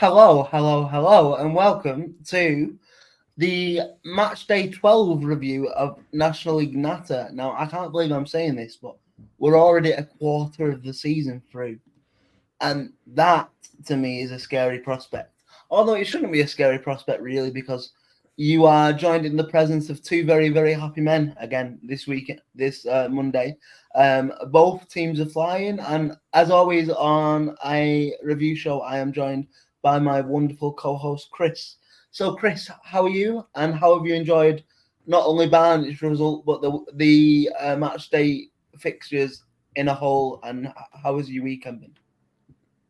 Hello, and welcome to the match day 12 review of National League Natter. Now, I can't believe I'm saying this, but we're already a quarter of the season through. And that, to me, is a scary prospect. Although it shouldn't be a scary prospect, really, because you are joined in the presence of two very, very happy men again this week, this Monday. Both teams are flying, and as always on a review show, I am joined by my wonderful co-host Chris. So, Chris, how are you? And how have you enjoyed not only Barnet's result, but the match day fixtures in a whole? And how has your weekend been?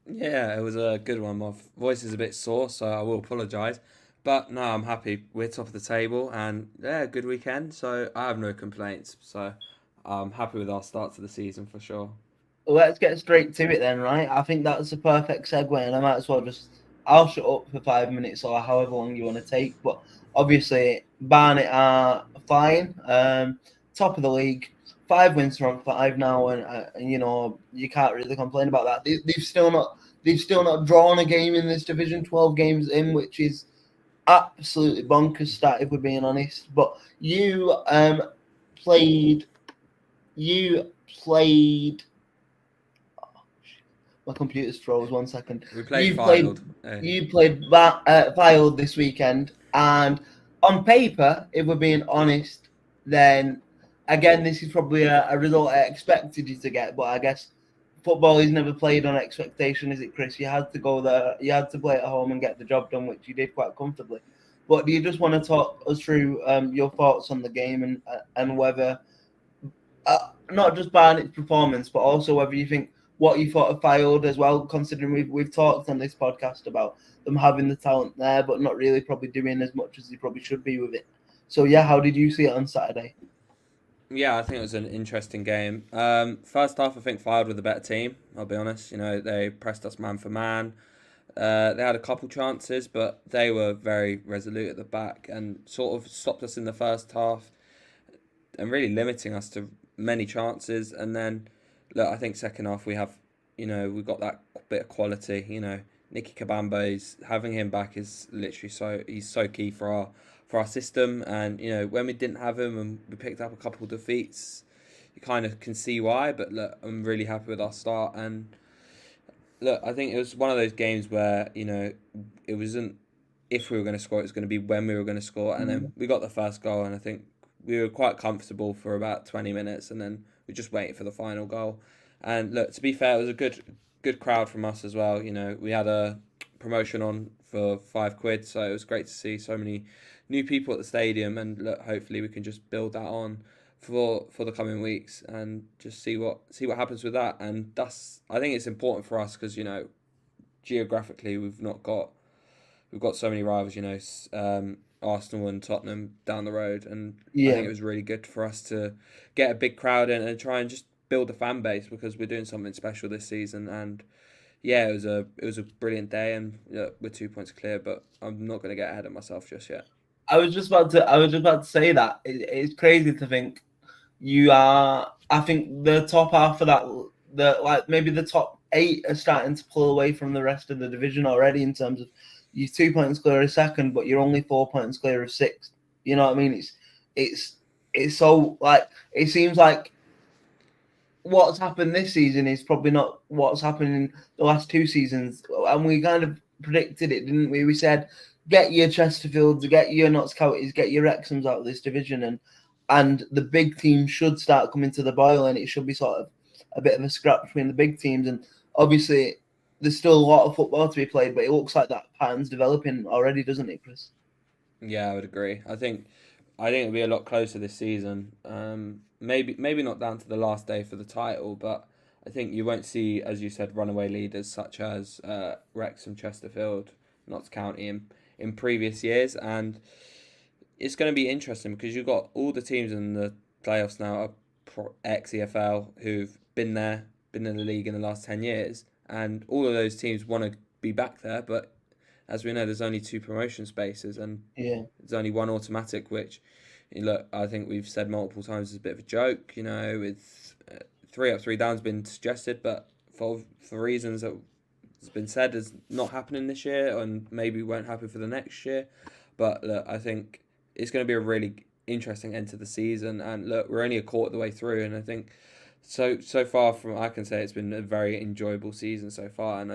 Yeah, it was a good one. My voice is a bit sore, so I will apologise. But no, I'm happy. We're top of the table, and yeah, good weekend. So I have no complaints. So I'm happy with our start to the season for sure. Let's get straight to it then, right? I think that's a perfect segue, and I might as well I'll shut up for 5 minutes or however long you want to take. But obviously, Barnet are flying, top of the league, 5 wins from 5 now, and you can't really complain about that. They've still not drawn a game in this division, 12 games in, which is absolutely bonkers stat if we're being honest. But played, you played my computer's froze. 1 second. We played You played Fylde. you played Fylde this weekend, and on paper, if we're being honest, then again this is probably a result I expected you to get. But I guess football is never played on expectation, is it, Chris? You had to go there. You had to play at home and get the job done, which you did quite comfortably. But do you just want to talk us through your thoughts on the game and whether not just Barnett's performance, but also whether you think what you thought of Fylde as well, considering we've talked on this podcast about them having the talent there, but not really probably doing as much as they probably should be with it. So yeah, how did you see it on Saturday? Yeah, I think it was an interesting game. First half, I think Fylde were the better team. I'll be honest. You know, they pressed us man for man. They had a couple chances, but they were very resolute at the back and sort of stopped us in the first half and really limiting us to many chances. And then, look, I think second half we've got that bit of quality. You know, Nicky Kabambo's having him back is literally he's so key for our system. And you know, when we didn't have him and we picked up a couple of defeats, you kind of can see why. But look, I'm really happy with our start. And look, I think it was one of those games where it wasn't if we were going to score, it was going to be when we were going to score. And then we got the first goal, and I think we were quite comfortable for about 20 minutes, and then we just waited for the final goal. And look, to be fair, it was a good crowd from us as well. You know, we had a promotion on for £5, so it was great to see so many new people at the stadium. And look, hopefully we can just build that on for the coming weeks and just see what happens with that. And I think it's important for us because geographically we've got so many rivals. Arsenal and Tottenham down the road, and I think Yeah, it was really good for us to get a big crowd in and try and just build a fan base because we're doing something special this season. And yeah, it was a brilliant day, and we're 2 points clear. But I'm not going to get ahead of myself just yet. I was just about to say that it's crazy to think you are. I think the top half of that, the like maybe the top eight are starting to pull away from the rest of the division already in terms of you're 2 points clear of second, but you're only 4 points clear of sixth. You know what I mean? It's it's so like it seems like what's happened this season is probably not what's happened in the last two seasons, and we kind of predicted it, didn't we? We said get your Chesterfields, get your Notts Counties, get your Wrexhams out of this division, and the big teams should start coming to the boil, and it should be sort of a bit of a scrap between the big teams. And obviously, there's still a lot of football to be played, but it looks like that pattern's developing already, doesn't it, Chris? Yeah, I would agree. I think it'll be a lot closer this season. Maybe not down to the last day for the title, but I think you won't see, as you said, runaway leaders such as Wrexham, Chesterfield, Notts County in previous years. And it's going to be interesting because you've got all the teams in the playoffs now are ex EFL who've been in the league in the last 10 years, and all of those teams want to be back there. But as we know, there's only two promotion spaces, and Yeah. there's only one automatic, which look, I think we've said multiple times is a bit of a joke. You know, with 3 up, 3 down's been suggested, but for reasons that has been said is not happening this year and maybe won't happen for the next year. But look, I think it's going to be a really interesting end to the season. And look, we're only a quarter of the way through, and I think so far from I can say it's been a very enjoyable season so far, and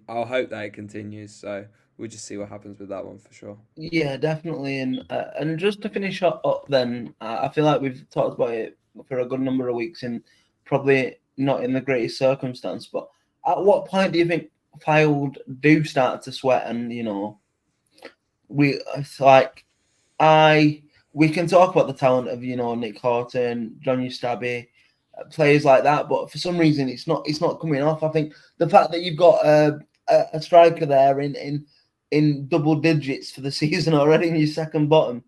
I'll hope that it continues. So we'll just see what happens with that one for sure. Yeah, definitely. And just to finish up then, I feel like we've talked about it for a good number of weeks and probably not in the greatest circumstance. But at what point do you think Fylde do start to sweat? And it's like we can talk about the talent of Nick Horton, John Eustabe, players like that, but for some reason it's not coming off. I think the fact that you've got a striker there in double digits for the season already in your second bottom,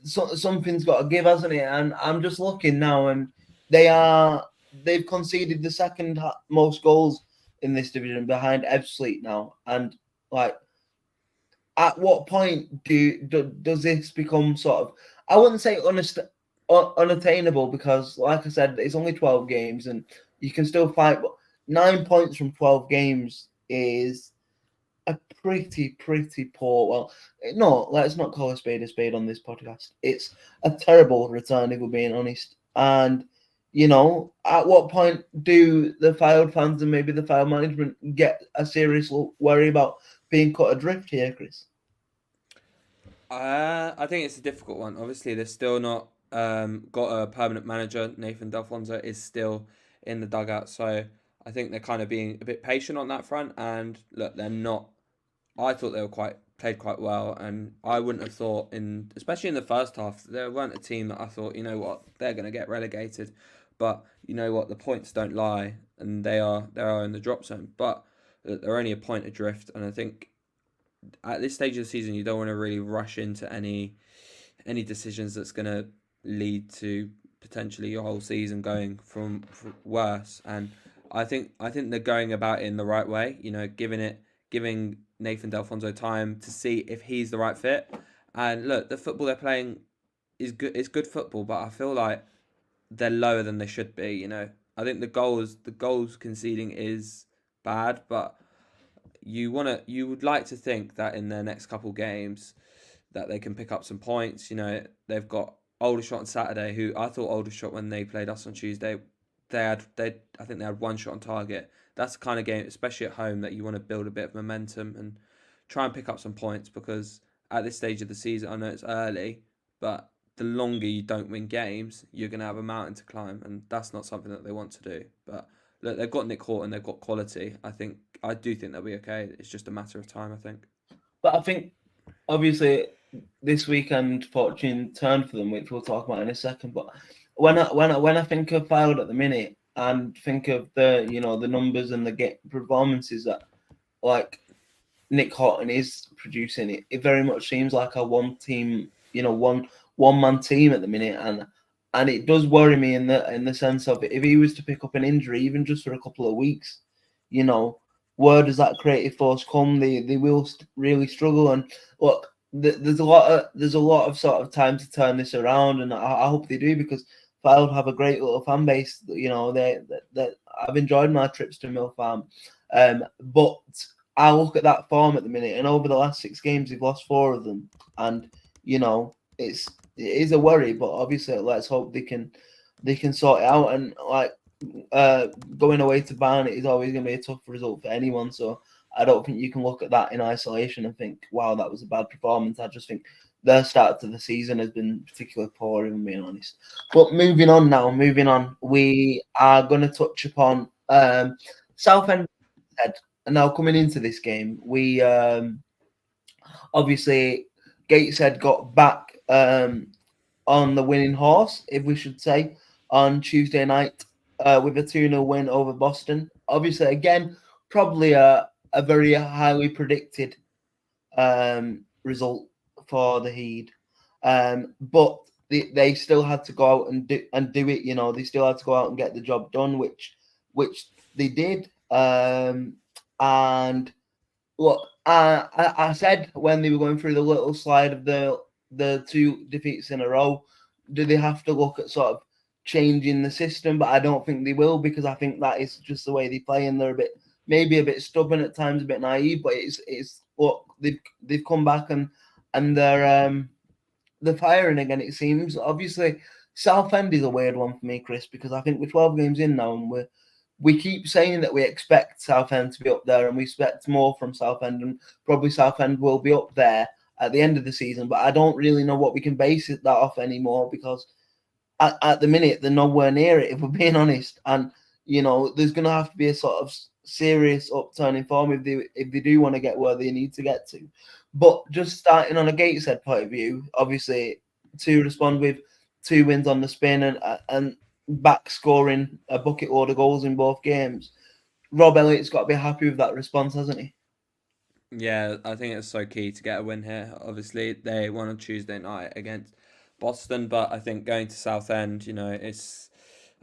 something's got to give, hasn't it? And I'm just looking now, and they've conceded the second most goals in this division behind Ebbsfleet now, and like. At what point does this become sort of? I wouldn't say unattainable because, like I said, it's only 12 games and you can still fight. But 9 points from 12 games is a pretty poor. Well, no, let's not call a spade on this podcast. It's a terrible return, if we're being honest. And at what point do the Fylde fans and maybe the Fylde management get a serious worry about being cut adrift here, Chris? I think it's a difficult one. Obviously, they've still not got a permanent manager. Nathan Delfonso is still in the dugout, so I think they're kind of being a bit patient on that front. And look, they're not. I thought they were played quite well, and I wouldn't have thought especially in the first half, there weren't a team that I thought, you know what, they're going to get relegated. But you know what, the points don't lie, and they are in the drop zone. But they're only a point adrift, and I think at this stage of the season, you don't want to really rush into any decisions that's going to lead to potentially your whole season going from worse. And I think they're going about it in the right way. Giving Nathan Delfonso time to see if he's the right fit. And look, the football they're playing is good. It's good football, but I feel like they're lower than they should be. I think the goals conceding is bad, but you would like to think that in their next couple games that they can pick up some points. They've got Aldershot on Saturday, who I thought Aldershot when they played us on Tuesday, I think they had one shot on target. That's the kind of game, especially at home, that you want to build a bit of momentum and try and pick up some points, because at this stage of the season, I know it's early, but the longer you don't win games, you're going to have a mountain to climb, and that's not something that they want to do. But look, they've got Nick Horton, they've got quality. I do think they'll be okay. It's just a matter of time, I think. But I think, obviously, this weekend fortune turned for them, which we'll talk about in a second. But when I think of Fylde at the minute and think of the the numbers and the performances that like Nick Horton is producing, it very much seems like a one team, one man team at the minute, and it does worry me in the sense of if he was to pick up an injury, even just for a couple of weeks, where does that creative force come? They will really struggle. And look, there's a lot of sort of time to turn this around, and I hope they do, because Fylde have a great little fan base. That I've enjoyed my trips to Mill Farm, but I look at that form at the minute, and over the last 6 games, they've lost 4 of them, and it is a worry. But obviously, let's hope they can sort it out. And going away to Barnet is always going to be a tough result for anyone. So I don't think you can look at that in isolation and think, wow, that was a bad performance. I just think their start to the season has been particularly poor, if I'm being honest. But moving on, we are going to touch upon Southend. And now coming into this game, we obviously Gateshead got back on the winning horse, if we should say, on Tuesday night with a 2-0 win over Boston. Obviously, again, probably a very highly predicted result for the Heed. But they still had to go out and do it. They still had to go out and get the job done, which they did. And look, I said when they were going through the little slide of the 2 defeats in a row, do they have to look at sort of changing the system? But I don't think they will, because I think that is just the way they play, and they're a bit maybe a bit stubborn at times, a bit naive, but it's what they've come back and they're firing again. It seems obviously Southend is a weird one for me, Chris, because I think we're 12 games in now, and we keep saying that we expect Southend to be up there, and we expect more from Southend, and probably Southend will be up there at the end of the season. But I don't really know what we can base that off anymore, because at the minute they're nowhere near it, if we're being honest. And there's going to have to be a sort of serious upturn in form if they do want to get where they need to get to. But just starting on a Gateshead point of view, obviously to respond with 2 wins on the spin and back scoring a bucket load of goals in both games, Rob Elliott's got to be happy with that response, hasn't he? Yeah, I think it's so key to get a win here. Obviously, they won on Tuesday night against Boston, but I think going to Southend,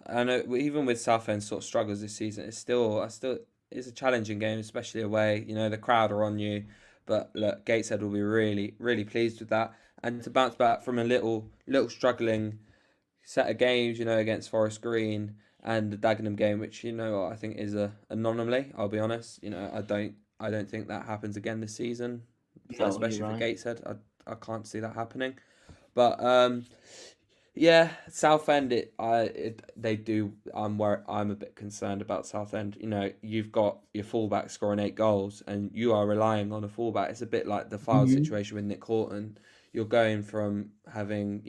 I know even with Southend sort of struggles this season, it's a challenging game, especially away. The crowd are on you, but look, Gateshead will be really, really pleased with that, and to bounce back from a little struggling set of games, against Forest Green and the Dagenham game, which I think is a anomaly. I'll be honest. I don't think that happens again this season, No, especially you're for right. Gateshead. I can't see that happening. But yeah, Southend. They do. I'm a bit concerned about Southend. You've got your fullback scoring 8 goals, and you are relying on a fullback. It's a bit like the Fylde situation with Nick Horton. You're going from having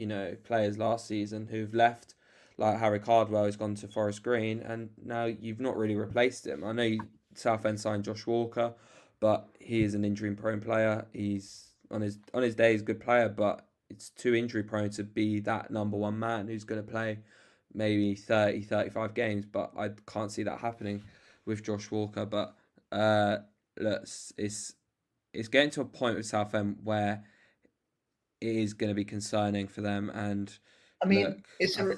players last season who've left, like Harry Cardwell, who's gone to Forest Green, and now you've not really replaced him. I know Southend signed Josh Walker, but he is an injury-prone player. He's on his day, he's a good player, but it's too injury prone to be that number one man who's going to play maybe 30, 35 games. But I can't see that happening with Josh Walker. But look, it's getting to a point with Southend where it is going to be concerning for them. And I mean, look,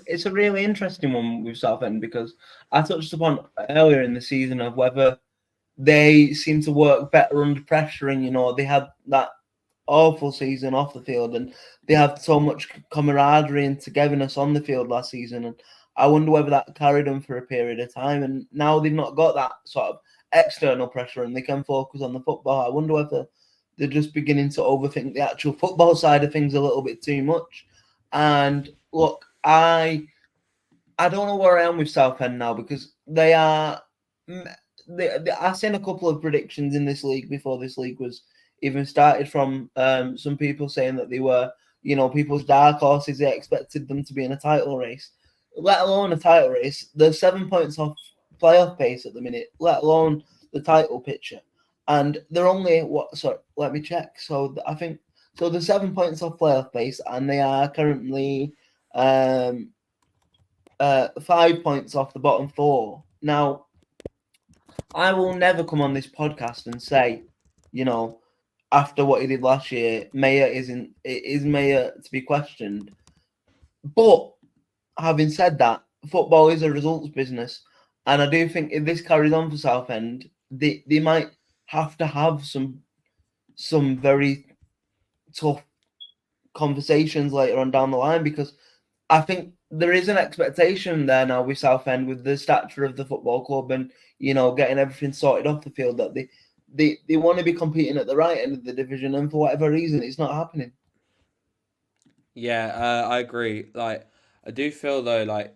it's a really interesting one with Southend, because I touched upon earlier in the season of whether they seem to work better under pressure, and they had that awful season off the field, and they had so much camaraderie and togetherness on the field last season, and I wonder whether that carried them for a period of time, and now they've not got that sort of external pressure and they can focus on the football. I wonder whether they're just beginning to overthink the actual football side of things a little bit too much. And look, I don't know where I am with Southend now, because they are. I've seen a couple of predictions in this league before this league was even started, from some people saying that they were, people's dark horses. They expected them to be in a title race, let alone a title race. They're 7 points off playoff pace at the minute, let alone the title picture. And they're only Sorry, let me check. So I think they're 7 points off playoff pace, and they are currently 5 points off the bottom 4. Now, I will never come on this podcast and say, after what he did last year, is Mayer to be questioned. But having said that, football is a results business, and I do think if this carries on for Southend, they might have to have some very tough conversations later on down the line, because I think there is an expectation there now with Southend, with the stature of the football club, and getting everything sorted off the field, that they want to be competing at the right end of the division, and for whatever reason, it's not happening. Yeah, I agree. Like, I do feel though, like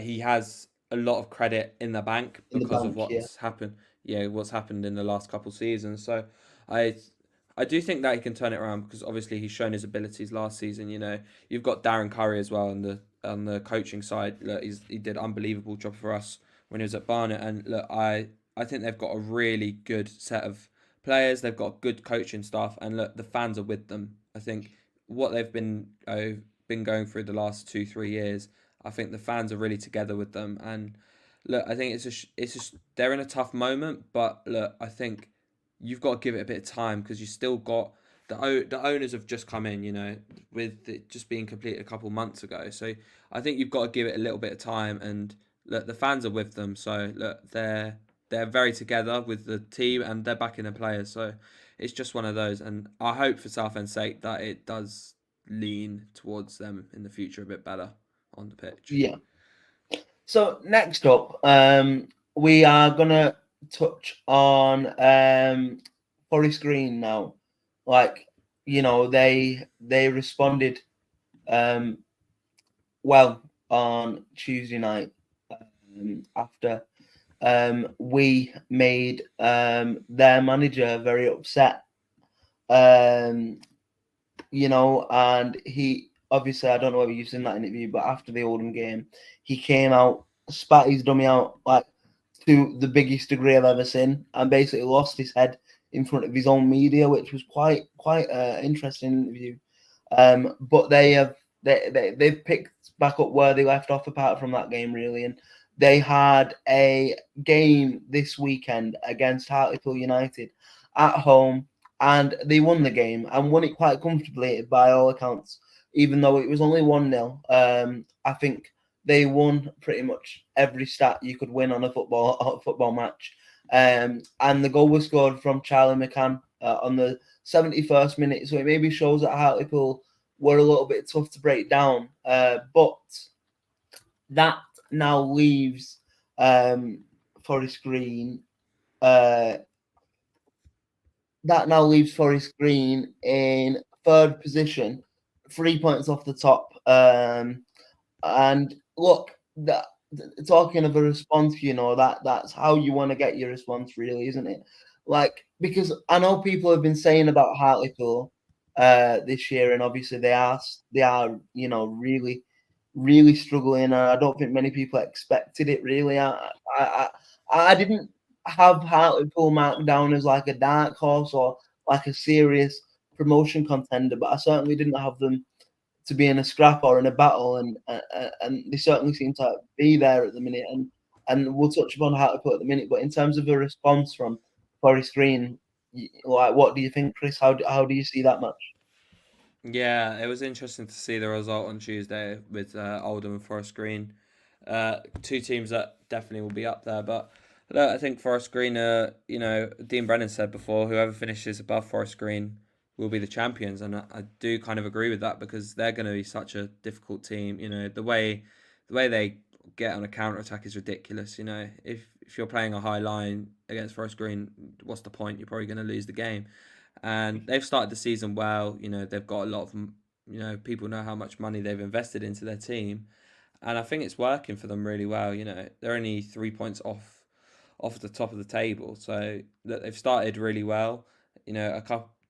he has a lot of credit in the bank In the because of bank, yeah. what's happened. Yeah, what's happened in the last couple seasons. So, I I do think that he can turn it around because obviously he's shown his abilities last season. You've got Darren Curry as well on the coaching side. Look, he did an unbelievable job for us when he was at Barnet, and look, I think they've got a really good set of players. They've got good coaching staff, and look, the fans are with them. I think what they've been going through the last 2 3 years. I think the fans are really together with them, and look, I think it's just they're in a tough moment, but look, I think you've got to give it a bit of time because you still got the owners have just come in, with it just being completed a couple months ago. So I think you've got to give it a little bit of time, and look, the fans are with them. So look, they're very together with the team, and they're backing the players. So it's just one of those, and I hope for Southend's sake that it does lean towards them in the future a bit better on the pitch. Yeah. So next up, we are gonna touch on Forest Green now. Like, they responded well on Tuesday night after we made their manager very upset. And he obviously, I don't know whether you've seen that interview, but after the Oldham game, he came out, spat his dummy out like to the biggest degree I've ever seen, and basically lost his head in front of his own media, which was quite interesting interview. But they've picked back up where they left off apart from that game, really, and they had a game this weekend against Hartlepool United at home, and they won the game and won it quite comfortably by all accounts, even though it was only 1-0. I think they won pretty much every stat you could win on a football match. And the goal was scored from Charlie McCann on the 71st minute, so it maybe shows that Hartlepool were a little bit tough to break down. But that now leaves Forest Green. That now leaves Forest Green in third position, 3 points off the top. And look, talking of a response, that's how you want to get your response, really, isn't it? Like, because I know people have been saying about Hartlepool this year, and obviously they are really, really struggling, and I don't think many people expected it. Really, I didn't have Hartlepool marked down as like a dark horse or like a serious promotion contender, but I certainly didn't have them to be in a scrap or in a battle, and they certainly seem to be there at the minute. And we'll touch upon Hartlepool at the minute, but in terms of a response from Forest Green, like, what do you think, Chris? How do you see that match? Yeah, it was interesting to see the result on Tuesday with Oldham and Forest Green. Two teams that definitely will be up there. But look, I think Forest Green, Dean Brennan said before, whoever finishes above Forest Green will be the champions. And I do kind of agree with that because they're going to be such a difficult team. The way they get on a counter attack is ridiculous. If you're playing a high line against Forest Green, what's the point? You're probably going to lose the game. And they've started the season well. They've got a lot of, people know how much money they've invested into their team, and I think it's working for them really well. They're only 3 points off the top of the table, so that they've started really well.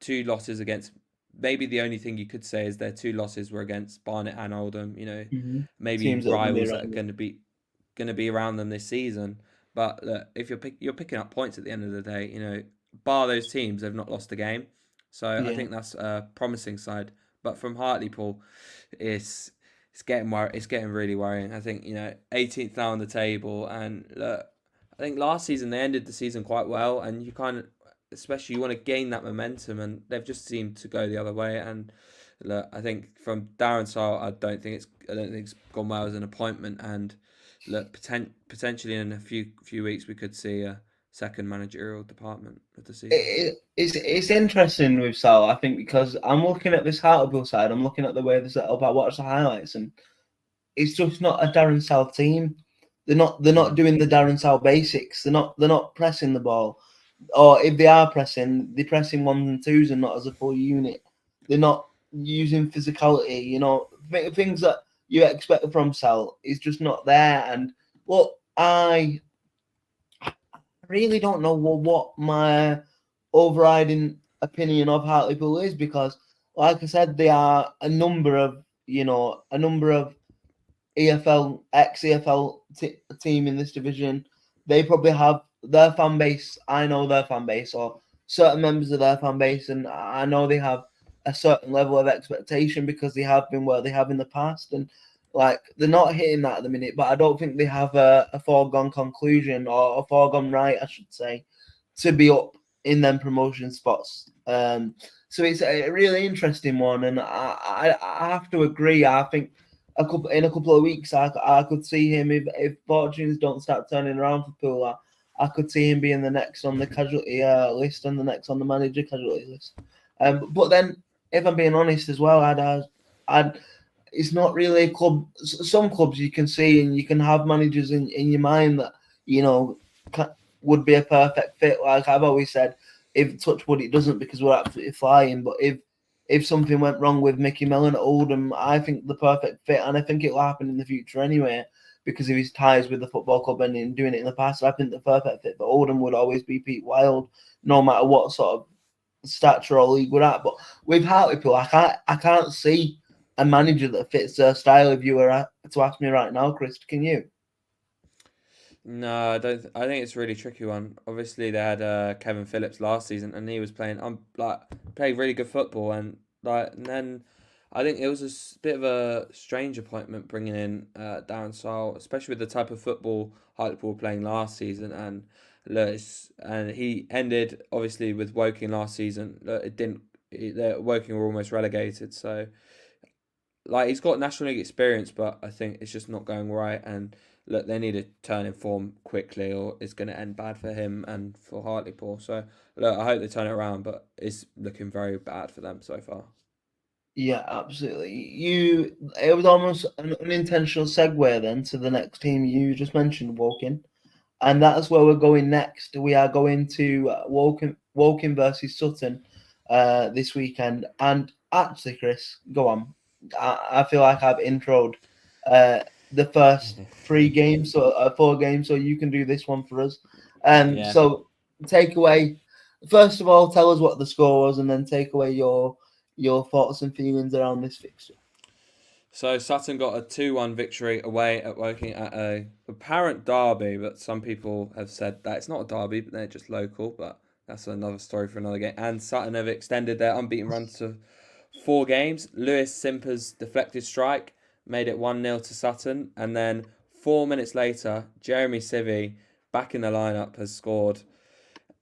Two losses against. Maybe the only thing you could say is their two losses were against Barnet and Oldham. Mm-hmm. Maybe Teams that are rivals that are going to be around them this season. But look, if you're picking up points at the end of the day, bar those teams, they've not lost a game. So I think that's a promising side. But from Hartlepool, it's getting really worrying. I think 18th now on the table, and look, I think last season they ended the season quite well, and you kind of, especially you want to gain that momentum, and they've just seemed to go the other way. And look, I think from Darren Sile, I don't think it's gone well as an appointment. And look, potentially in a few weeks we could see a second managerial department of the season. It's interesting with Sal, I think, because I'm looking at this Hartlepool side. I'm looking at the way they're set up. I watch the highlights, and it's just not a Darren Sal team. They're not doing the Darren Sal basics. They're not pressing the ball, or if they are pressing, they're pressing ones and twos and not as a full unit. They're not using physicality. Things that you expect from Sal is just not there. And look, I really don't know what my overriding opinion of Hartlepool is, because, like I said, they are a number of EFL ex-EFL team in this division. They probably have their fan base. I know their fan base, or certain members of their fan base, and I know they have a certain level of expectation because they have been where they have in the past, and like they're not hitting that at the minute. But I don't think they have a foregone conclusion, or a foregone right, I should say, to be up in them promotion spots. So it's a really interesting one, and I have to agree. I think in a couple of weeks, I could see him, if fortunes don't start turning around for Pool. I could see him being the next on the casualty list and the next on the manager casualty list. But then, if I'm being honest as well, I'd it's not really a club. Some clubs you can see and you can have managers in your mind that would be a perfect fit. Like I've always said, if touchwood it doesn't because we're absolutely flying, but if something went wrong with Mickey Mellon at Oldham, I think the perfect fit, and I think it'll happen in the future anyway, because of his ties with the football club and in doing it in the past. I think the perfect fit for Oldham would always be Pete Wild, no matter what sort of stature or league we're at. But with Hartlepool, I can't see a manager that fits their style. If you were to ask me right now, Chris, can you? No, I don't. I think it's a really tricky one. Obviously, they had Kevin Phillips last season, and he was playing playing really good football, and then I think it was bit of a strange appointment bringing in Darren Sarll, especially with the type of football Hartlepool were playing last season, and Lewis, and he ended obviously with Woking last season. It didn't. Woking were almost relegated, so like he's got National League experience, but I think it's just not going right. And look, they need to turn in form quickly, or it's going to end bad for him and for Hartlepool. So look, I hope they turn it around, but it's looking very bad for them so far. Yeah, absolutely. It was almost an unintentional segue then to the next team you just mentioned, Woking. And that's where we're going next. We are going to Woking versus Sutton this weekend. And actually, Chris, go on. I feel like I've introed the first 3 games, so 4 games, so you can do this one for us. Yeah. So take away. First of all, tell us what the score was, and then take away your thoughts and feelings around this fixture. So Sutton got a 2-1 victory away at Woking at a apparent derby, but some people have said that it's not a derby, but they're just local. But that's another story for another game. And Sutton have extended their unbeaten run to 4 games. Lewis Simper's deflected strike made it 1-0 to Sutton, and then 4 minutes later, Jeremy Sivvy, back in the lineup, has scored,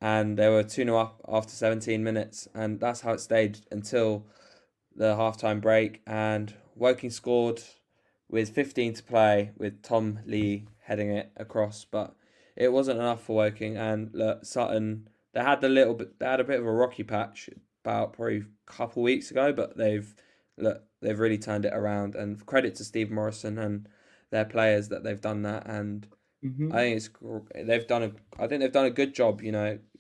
and they were 2-0 up after 17 minutes, and that's how it stayed until the halftime break, and Woking scored with 15 to play with Tom Lee heading it across, but it wasn't enough for Woking. And look, Sutton, they had a bit of a rocky patch about probably a couple of weeks ago, but they've really turned it around, and credit to Steve Morrison and their players that they've done that. And Mm-hmm. I think they've done a good job.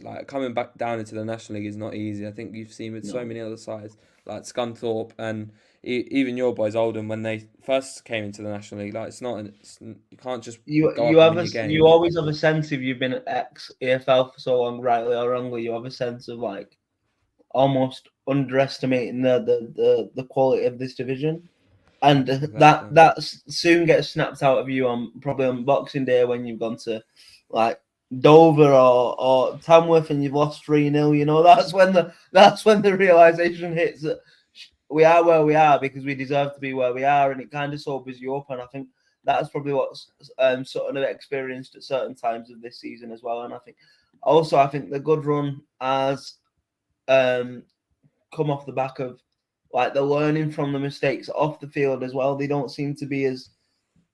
Like coming back down into the National League is not easy. I think you've seen with so No. many other sides like Scunthorpe and even your boys Oldham when they first came into the National League. Like you can't just go up and win your You games. always have a sense if you've been at ex AFL for so long, rightly or wrongly, you have a sense of like almost underestimating the quality of this division, and Exactly. that soon gets snapped out of you on probably on Boxing Day when you've gone to like Dover or Tamworth and you've lost 3-0. That's when the realization hits that we are where we are because we deserve to be where we are, and it kind of sobers you up. And I think that's probably what Sutton have experienced at certain times of this season as well. And I think the good run has um, come off the back of like the learning from the mistakes off the field as well. They don't seem to be as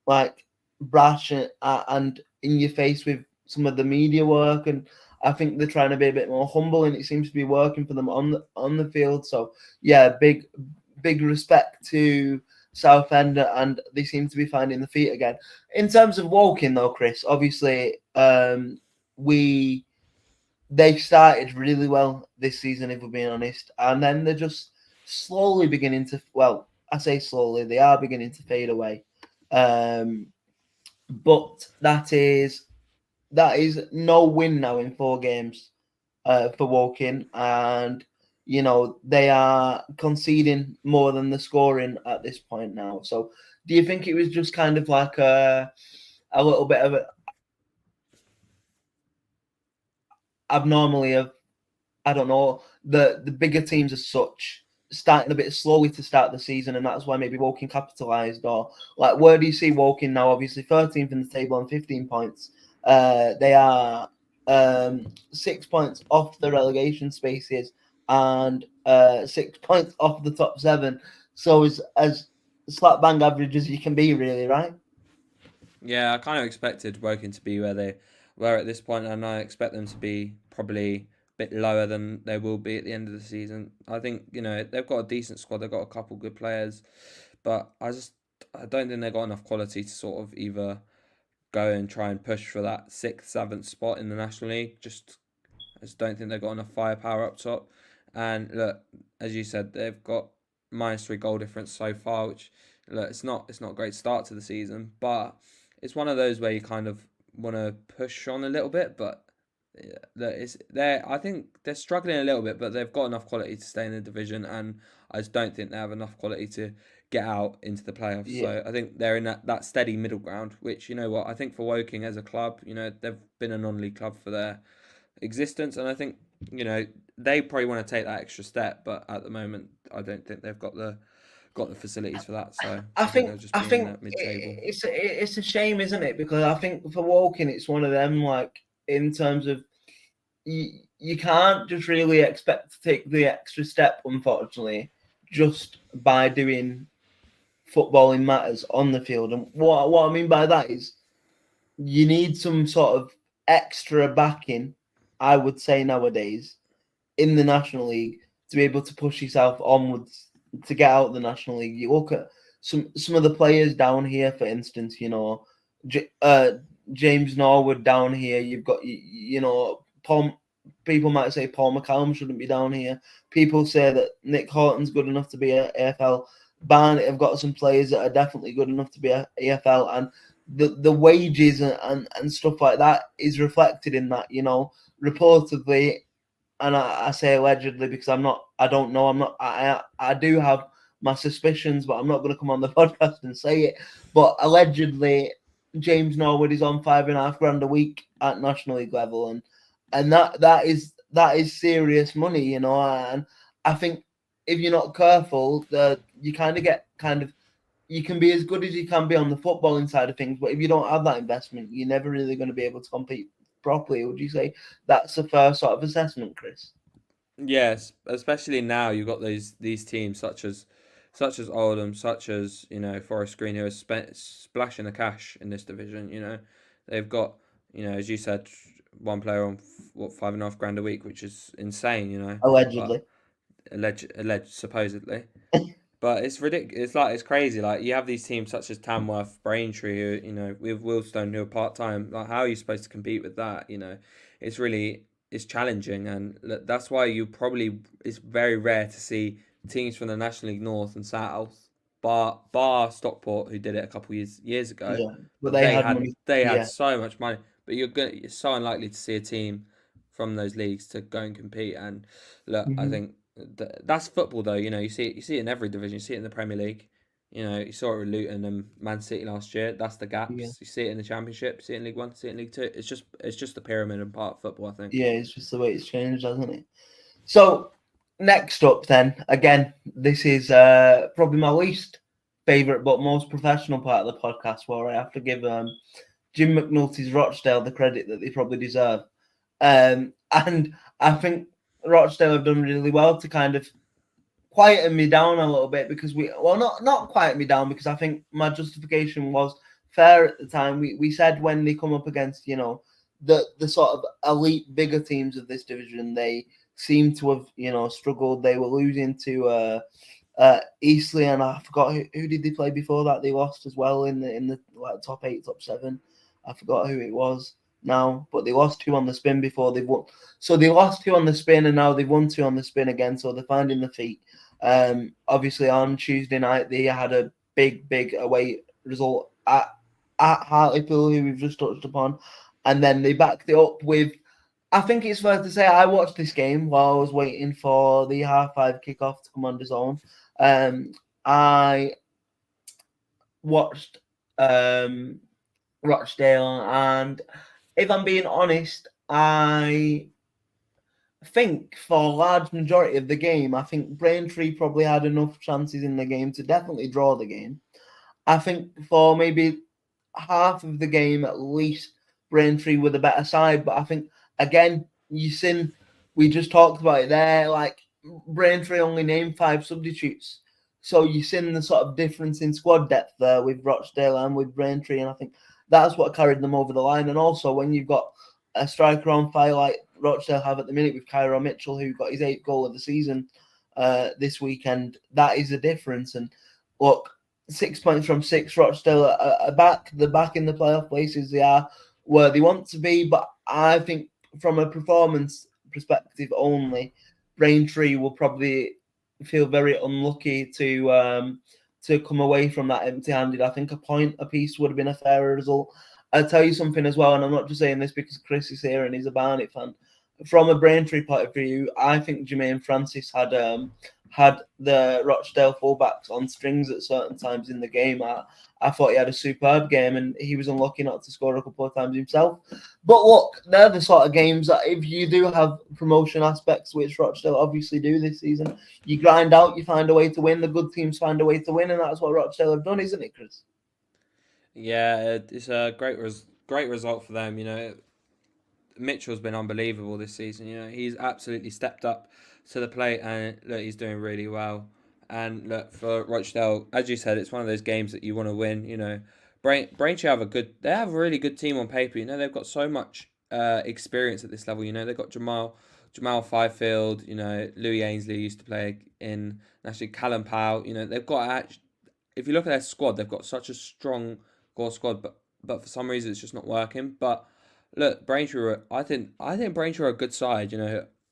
like brash and in your face with some of the media work, and I think they're trying to be a bit more humble, and it seems to be working for them on the field. So yeah, big respect to Southend, and they seem to be finding the feet again. In terms of Woking, though, Chris, obviously, we they've started really well this season, if we're being honest, and then they're just slowly beginning to. Well, I say slowly; they are beginning to fade away. Um, but that is no win now in 4 games for Woking, and they are conceding more than the scoring at this point now. So, do you think it was just kind of like a little bit of a abnormally of I don't know the bigger teams as such starting a bit slowly to start the season, and that's why maybe Woking capitalised, or like where do you see Woking now? Obviously, 13th in the table on 15 points. They are 6 points off the relegation spaces and 6 points off the top 7. So as slap bang average as you can be, really, right? Yeah, I kind of expected Woking to be where they were at this point, and I expect them to be probably a bit lower than they will be at the end of the season. I think they've got a decent squad, they've got a couple good players, but I don't think they've got enough quality to sort of either go and try and push for that 6th, 7th spot in the National League. I just don't think they've got enough firepower up top. And look, as you said, they've got -3 goal difference so far, which look, it's not a great start to the season, but it's one of those where you kind of want to push on a little bit. But I think they're struggling a little bit, but they've got enough quality to stay in the division, and I just don't think they have enough quality to get out into the playoffs. Yeah. So I think they're in that steady middle ground, which, you know what, I think for Woking as a club, you know, they've been a non-league club for their existence, and I think, you know, they probably want to take that extra step, but at the moment I don't think they've got the facilities for that. So I think they'll just be in that mid-table. It's a shame, isn't it? Because I think for Woking, it's one of them, like, in terms of you can't just really expect to take the extra step, unfortunately, just by doing footballing matters on the field. And what I mean by that is you need some sort of extra backing, I would say, nowadays in the National League to be able to push yourself onwards to get out of the National League. You look at some of the players down here, for instance, you know, James Norwood down here. You've got, you know, people might say Paul McCallum shouldn't be down here. People say that Nick Horton's good enough to be a AFL. Barnet have got some players that are definitely good enough to be a AFL, and the wages and stuff like that is reflected in that, you know, reportedly. And I say allegedly because I don't know. I do have my suspicions, but I'm not going to come on the podcast and say it. But allegedly, James Norwood is on $5,500 a week at National League level, and that is serious money, you know. And I think if you're not careful, you you can be as good as you can be on the footballing side of things, but if you don't have that investment, you're never really going to be able to compete properly. Would you say that's a fair sort of assessment, Chris? Yes, especially now you've got these teams such as Oldham, such as, you know, Forest Green, who are splashing the cash in this division. You know, they've got, you know, as you said, one player on $5,500 a week, which is insane. You know, Allegedly. alleged supposedly. But it's ridiculous. It's crazy. Like, you have these teams such as Tamworth, Braintree, who, you know, with Wealdstone, who are part-time. Like, how are you supposed to compete with that? You know, it's challenging, and that's why it's very rare to see teams from the National League North and South, bar Stockport, who did it a couple years ago. Yeah, but They had had money. they had so much money, but you're so unlikely to see a team from those leagues to go and compete. And look, I think that's football, though. You know, you see it in every division. You see it in the Premier League. You know, you saw it with Luton and Man City last year. That's the gaps. Yeah. You see it in the Championship. You see it in League One. You see it in League Two. It's just the pyramid and part of football, I think. Yeah, it's just the way it's changed, hasn't it? So next up, then, again, this is probably my least favourite but most professional part of the podcast, where I have to give Jim McNulty's Rochdale the credit that they probably deserve. And I think Rochdale have done really well to kind of quieten me down a little bit, because not quieten me down, because I think my justification was fair at the time. We said when they come up against, you know, the sort of elite bigger teams of this division, they seem to have, you know, struggled. They were losing to Eastleigh, and I forgot who did they play before that. They lost as well in the like top 8, top 7. I forgot who it was now, but they lost 2 on the spin before they won. So they lost 2 on the spin, and now they've won 2 on the spin again. So they're finding the feet. Obviously on Tuesday night they had a big away result at Hartlepool, who we've just touched upon, and then they backed it up with, I think it's fair to say, I watched this game while I was waiting for the 5:30 kickoff to come on DAZN. I watched Rochdale, and if I'm being honest, I think for a large majority of the game, I think Braintree probably had enough chances in the game to definitely draw the game. I think for maybe half of the game at least, Braintree were the better side, but I think, again, we just talked about it there, like, Braintree only named 5 substitutes. So you've seen the sort of difference in squad depth there with Rochdale and with Braintree, and I think that's what carried them over the line. And also, when you've got a striker on fire like Rochdale have at the minute with Cairo Mitchell, who got his 8th goal of the season this weekend, that is a difference. And look, 6 points from 6. Rochdale are back. They're back in the playoff places. They are where they want to be. But I think from a performance perspective only, Braintree will probably feel very unlucky to come away from that empty-handed. I think a point apiece would have been a fairer result. I'll tell you something as well, and I'm not just saying this because Chris is here and he's a Barnet fan. From a Braintree point of view, I think Jermaine Francis had the Rochdale fullbacks on strings at certain times in the game. I thought he had a superb game, and he was unlucky not to score a couple of times himself. But look, they're the sort of games that if you do have promotion aspects, which Rochdale obviously do this season, you grind out, you find a way to win. The good teams find a way to win, and that's what Rochdale have done, isn't it, Chris? Yeah, it's a great result for them. Mitchell's been unbelievable this season. He's absolutely stepped up to the plate, and look, he's doing really well. And look, for Rochdale, as you said, it's one of those games that you want to win. Braintree they have a really good team on paper. They've got so much experience at this level. They've got Jamal Fifield. Louis Ainsley used to play in actually Callum Powell. They've got if you look at their squad, they've got such a strong core squad, but for some reason it's just not working. But look, Braintree, I think Braintree are a good side.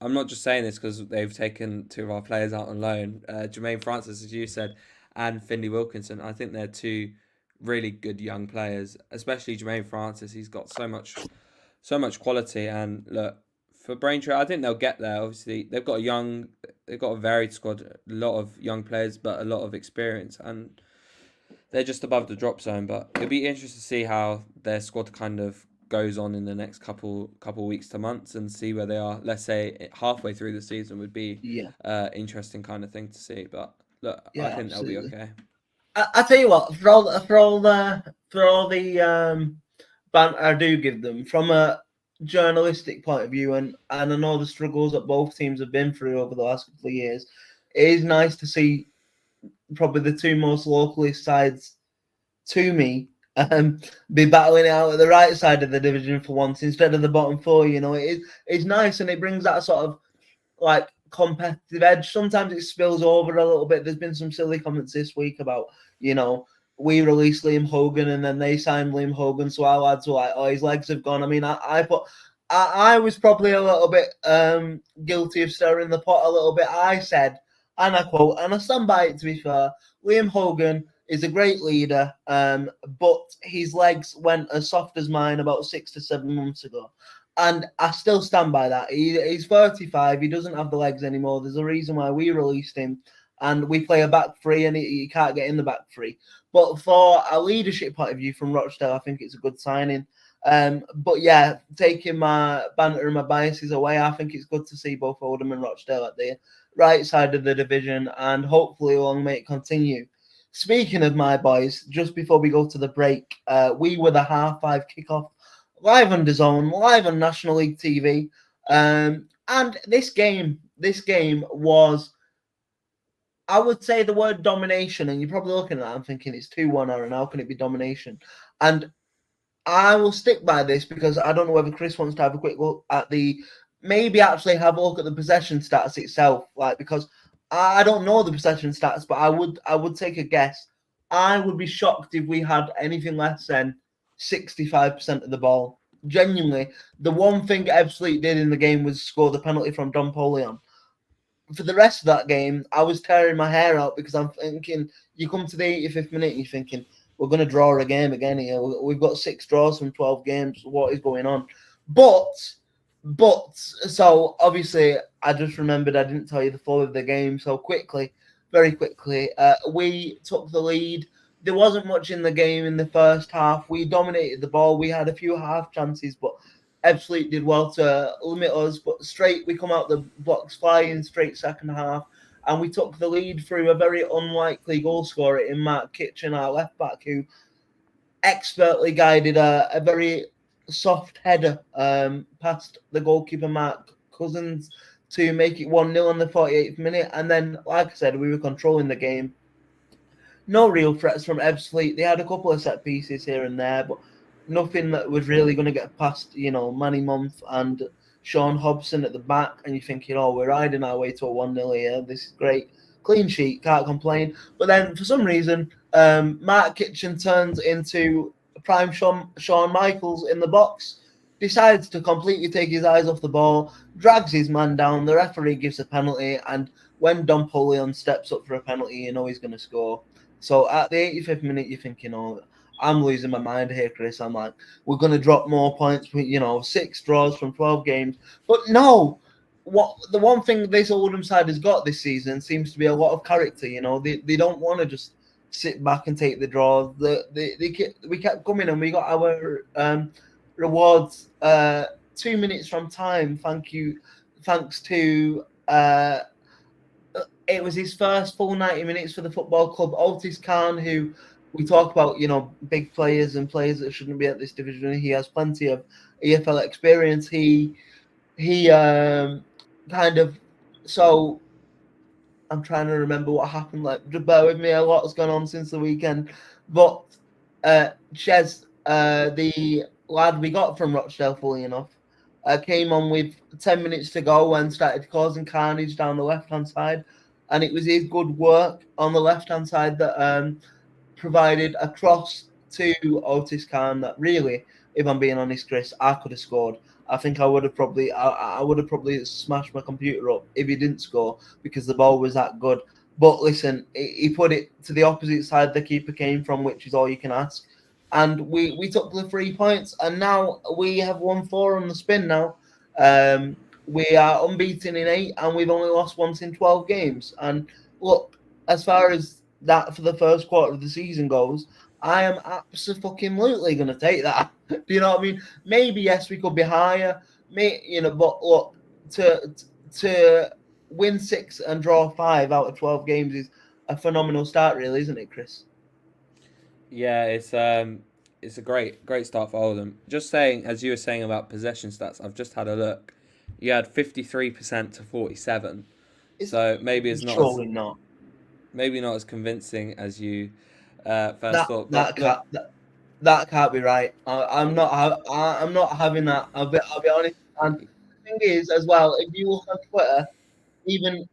I'm not just saying this because they've taken two of our players out on loan, Jermaine Francis, as you said, and Finley Wilkinson. I think they're two really good young players, especially Jermaine Francis. He's got so much quality, and look, for Braintree, I think they'll get there. Obviously, they've got a varied squad, a lot of young players, but a lot of experience, and they're just above the drop zone. But it'll be interesting to see how their squad kind of goes on in the next couple weeks to months, and see where they are. Let's say halfway through the season would be interesting kind of thing to see. But look, I think absolutely. they'll be okay. I tell you what, for all the banter I do give them from a journalistic point of view, and I know the struggles that both teams have been through over the last couple of years, it is nice to see probably the two most localist sides to me be battling it out at the right side of the division for once instead of the bottom four. It's nice, and it brings that sort of like competitive edge. Sometimes it spills over a little bit. There's been some silly comments this week about, we released Liam Hogan and then they signed Liam Hogan, so our lads were like, oh, his legs have gone. I mean, I was probably a little bit guilty of stirring the pot a little bit. I said, and I quote, and I stand by it to be fair, Liam Hogan is a great leader, but his legs went as soft as mine about 6 to 7 months ago. And I still stand by that. He's 35. He doesn't have the legs anymore. There's a reason why we released him. And we play a back three, and he can't get in the back three. But for a leadership point of view from Rochdale, I think it's a good signing. But yeah, taking my banter and my biases away, I think it's good to see both Oldham and Rochdale at the right side of the division, and hopefully long may it continue. Speaking of my boys, just before we go to the break, we were the 5:30 kickoff, live on DAZN, live on National League TV. And this game was, I would say the word domination, and you're probably looking at that and thinking it's 2-1, Aaron, how can it be domination? And I will stick by this because I don't know whether Chris wants to have a quick look at maybe actually have a look at the possession stats itself, because I don't know the possession stats, but I would take a guess. I would be shocked if we had anything less than 65% of the ball. Genuinely, the one thing Ebbsfleet did in the game was score the penalty from Don Polion. For the rest of that game, I was tearing my hair out because I'm thinking, you come to the 85th minute and you're thinking, we're going to draw a game again here. We've got 6 draws from 12 games. What is going on? But, so obviously, I just remembered I didn't tell you the flow of the game. So very quickly, we took the lead. There wasn't much in the game in the first half. We dominated the ball. We had a few half chances, but Ebbsfleet did well to limit us. But we come out the blocks flying straight second half, and we took the lead through a very unlikely goal scorer in Mark Kitchen, our left back, who expertly guided a very soft header past the goalkeeper Mark Cousins to make it 1-0 on the 48th minute. And then, like I said, we were controlling the game. No real threats from Ebbsfleet. They had a couple of set pieces here and there, but nothing that was really going to get past, Manny Month and Sean Hobson at the back. And you're thinking, we're riding our way to a 1-0 here. This is great. Clean sheet, can't complain. But then, for some reason, Mark Kitchen turns into prime Shawn Michaels in the box, decides to completely take his eyes off the ball, drags his man down, the referee gives a penalty, and when Don Pullion steps up for a penalty, you know he's going to score. So at the 85th minute, you're thinking, oh, I'm losing my mind here, Chris. I'm like, we're going to drop more points, 6 draws from 12 games. But no, the one thing this Oldham side has got this season seems to be a lot of character. They don't want to just sit back and take the draw. We kept coming and we got our rewards 2 minutes from time. Thanks to it was his first full 90 minutes for the football club. Otis Khan, who we talk about, big players and players that shouldn't be at this division. He has plenty of EFL experience. He kind of so. I'm trying to remember what happened. Like, just bear with me. A lot has gone on since the weekend. But Ches, the lad we got from Rochdale, fully enough, came on with 10 minutes to go and started causing carnage down the left-hand side. And it was his good work on the left-hand side that provided a cross to Otis Khan that really, if I'm being honest, Chris, I could have scored. I think I would have probably smashed my computer up if he didn't score because the ball was that good. But listen, he put it to the opposite side the keeper came from, which is all you can ask. And we took the 3 points, and now we have won 4 on the spin now. We are unbeaten in 8, and we've only lost once in 12 games. And look, as far as that for the first quarter of the season goes, I am absolutely going to take that. Do you know what I mean? Maybe, yes, we could be higher. But look, to win 6 and draw 5 out of 12 games is a phenomenal start, really, isn't it, Chris? Yeah, it's a great start for Oldham. Just saying, as you were saying about possession stats, I've just had a look. You had 53% to 47, so maybe it's not surely not. Maybe not as convincing as you first thought. But that can't be right. I'm not having that. I'll be honest. And the thing is, as well, if you look on Twitter, even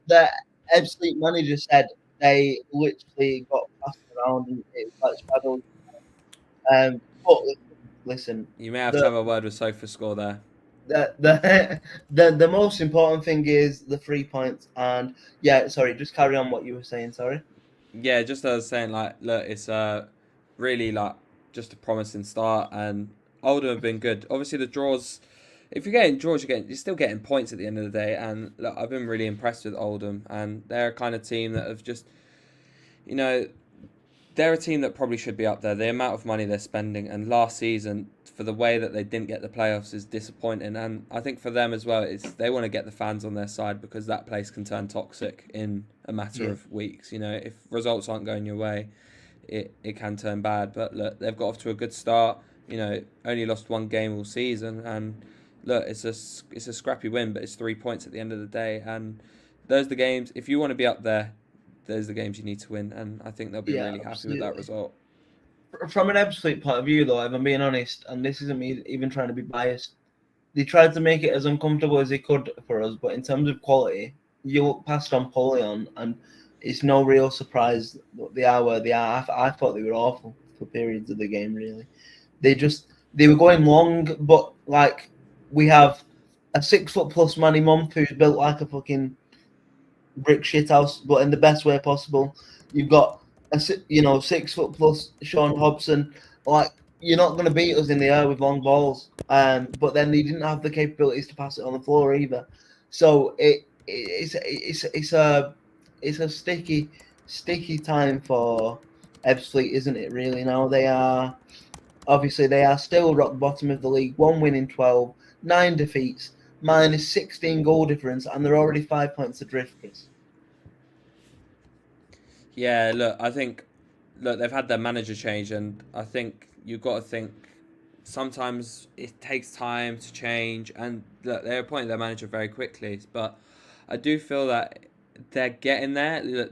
the Ebbsfleet manager said they literally got passed around and it was like shadows. But listen, you may have to have a word with Sofa Score there. The most important thing is the 3 points. And yeah, sorry, just carry on what you were saying. Sorry. Yeah, just as I was saying, like, look, it's really like just a promising start, and Oldham have been good. Obviously, the draws. If you're getting draws, you're still getting points at the end of the day. And look, I've been really impressed with Oldham, and they're a kind of team that have just, they're a team that probably should be up there. The amount of money they're spending, and last season, for the way that they didn't get the playoffs, is disappointing. And I think for them as well, they want to get the fans on their side because that place can turn toxic in a matter of weeks. If results aren't going your way, it can turn bad. But look, they've got off to a good start. Only lost 1 game all season, and look, it's a scrappy win, but it's 3 points at the end of the day. And those are the games. If you want to be up there, those are the games you need to win, and I think they'll be really happy with that result. From an Ebbsfleet point of view, though, if I'm being honest, and this isn't me even trying to be biased, they tried to make it as uncomfortable as they could for us, but in terms of quality, you look past on Podium, and it's no real surprise that they are where they are. I thought they were awful for periods of the game, really. They were going long, but like we have a 6 foot plus Manny Month who's built like a fucking brick shithouse, but in the best way possible. You've got a 6 foot plus Sean Hobson. Like, you're not going to beat us in the air with long balls. But then they didn't have the capabilities to pass it on the floor either. So it's a sticky time for Ebbsfleet, isn't it? Really, now they are still rock bottom of the league. 1 win in 12, 9 defeats, minus 16 goal difference, and they're already 5 points adrift. Yeah, look, I think they've had their manager change, and I think you've got to think sometimes it takes time to change, and look, they appointed their manager very quickly, but I do feel that they're getting there.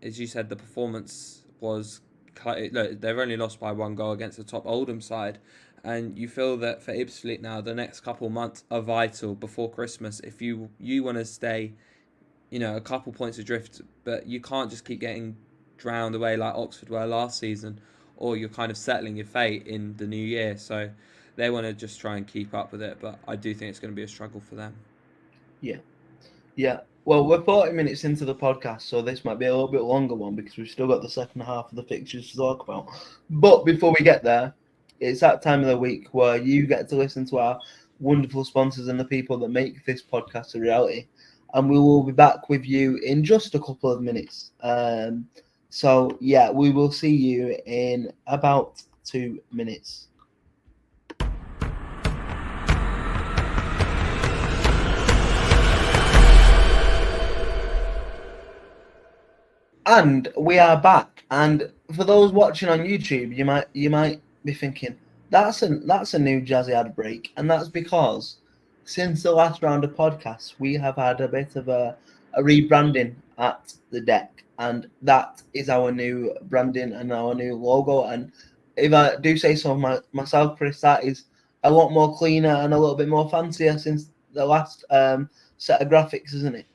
As you said, the performance was, look, they've only lost by 1 goal against the top Oldham side, and you feel that for Ebbsfleet now, the next couple of months are vital before Christmas. If you want to stay, a couple points adrift, but you can't just keep getting drowned away like Oxford were last season, or you're kind of settling your fate in the new year. So they want to just try and keep up with it, but I do think it's going to be a struggle for them. Yeah. Well, we're 40 minutes into the podcast, so this might be a little bit longer one because we've still got the second half of the fixtures to talk about. But before we get there, it's that time of the week where you get to listen to our wonderful sponsors and the people that make this podcast a reality. And we will be back with you in just a couple of minutes. So, yeah, we will see you in about 2 minutes. And we are back. And for those watching on YouTube, you might be thinking that's a new Jazzy ad break, and that's because since the last round of podcasts, we have had a bit of a rebranding at the deck, and that is our new branding and our new logo. And if I do say so myself, Chris, that is a lot more cleaner and a little bit more fancier since the last set of graphics, isn't it?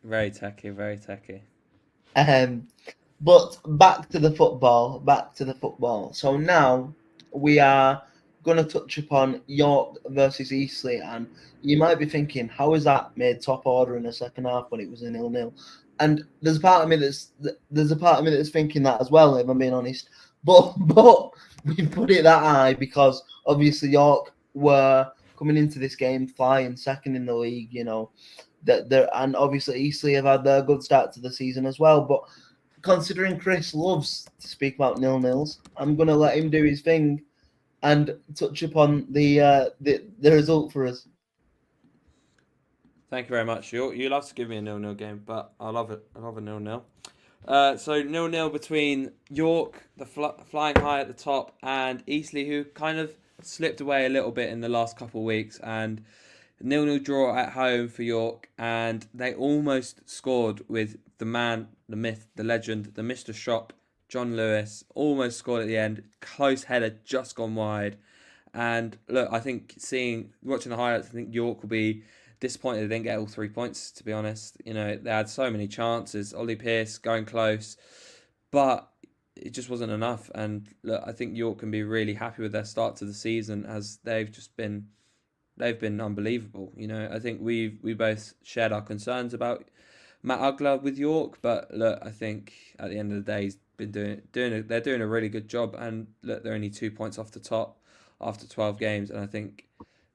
Very techy, very techy. But back to the football. So now we are going to touch upon York versus Eastleigh, and you might be thinking, how is that made top order in the second half when it was a 0-0? And there's a part of me that's thinking that as well, if I'm being honest. But we put it that high because obviously York were coming into this game flying second in the league, you know. And obviously Eastleigh have had their good start to the season as well. But considering Chris loves to speak about 0-0s, I'm going to let him do his thing and touch upon the result for us. Thank you very much. You love to give me a 0-0 game, but I love it. I love a 0-0. So 0-0 between York, the flying high at the top, and Eastleigh, who kind of slipped away a little bit in the last couple of weeks, and 0-0 draw at home for York, and they almost scored with the man, the myth, the legend, the Mr. Shop, John Lewis, almost scored at the end. Close header, just gone wide. And look, I think watching the highlights, I think York will be disappointed they didn't get all 3 points, to be honest. You know, they had so many chances. Ollie Pearce going close, but it just wasn't enough. And look, I think York can be really happy with their start to the season, as they've been unbelievable. You know, I think we both shared our concerns about Matt Ugler with York, but look, I think at the end of the day, he's been they're doing a really good job, and look, they're only 2 points off the top after 12 games, and I think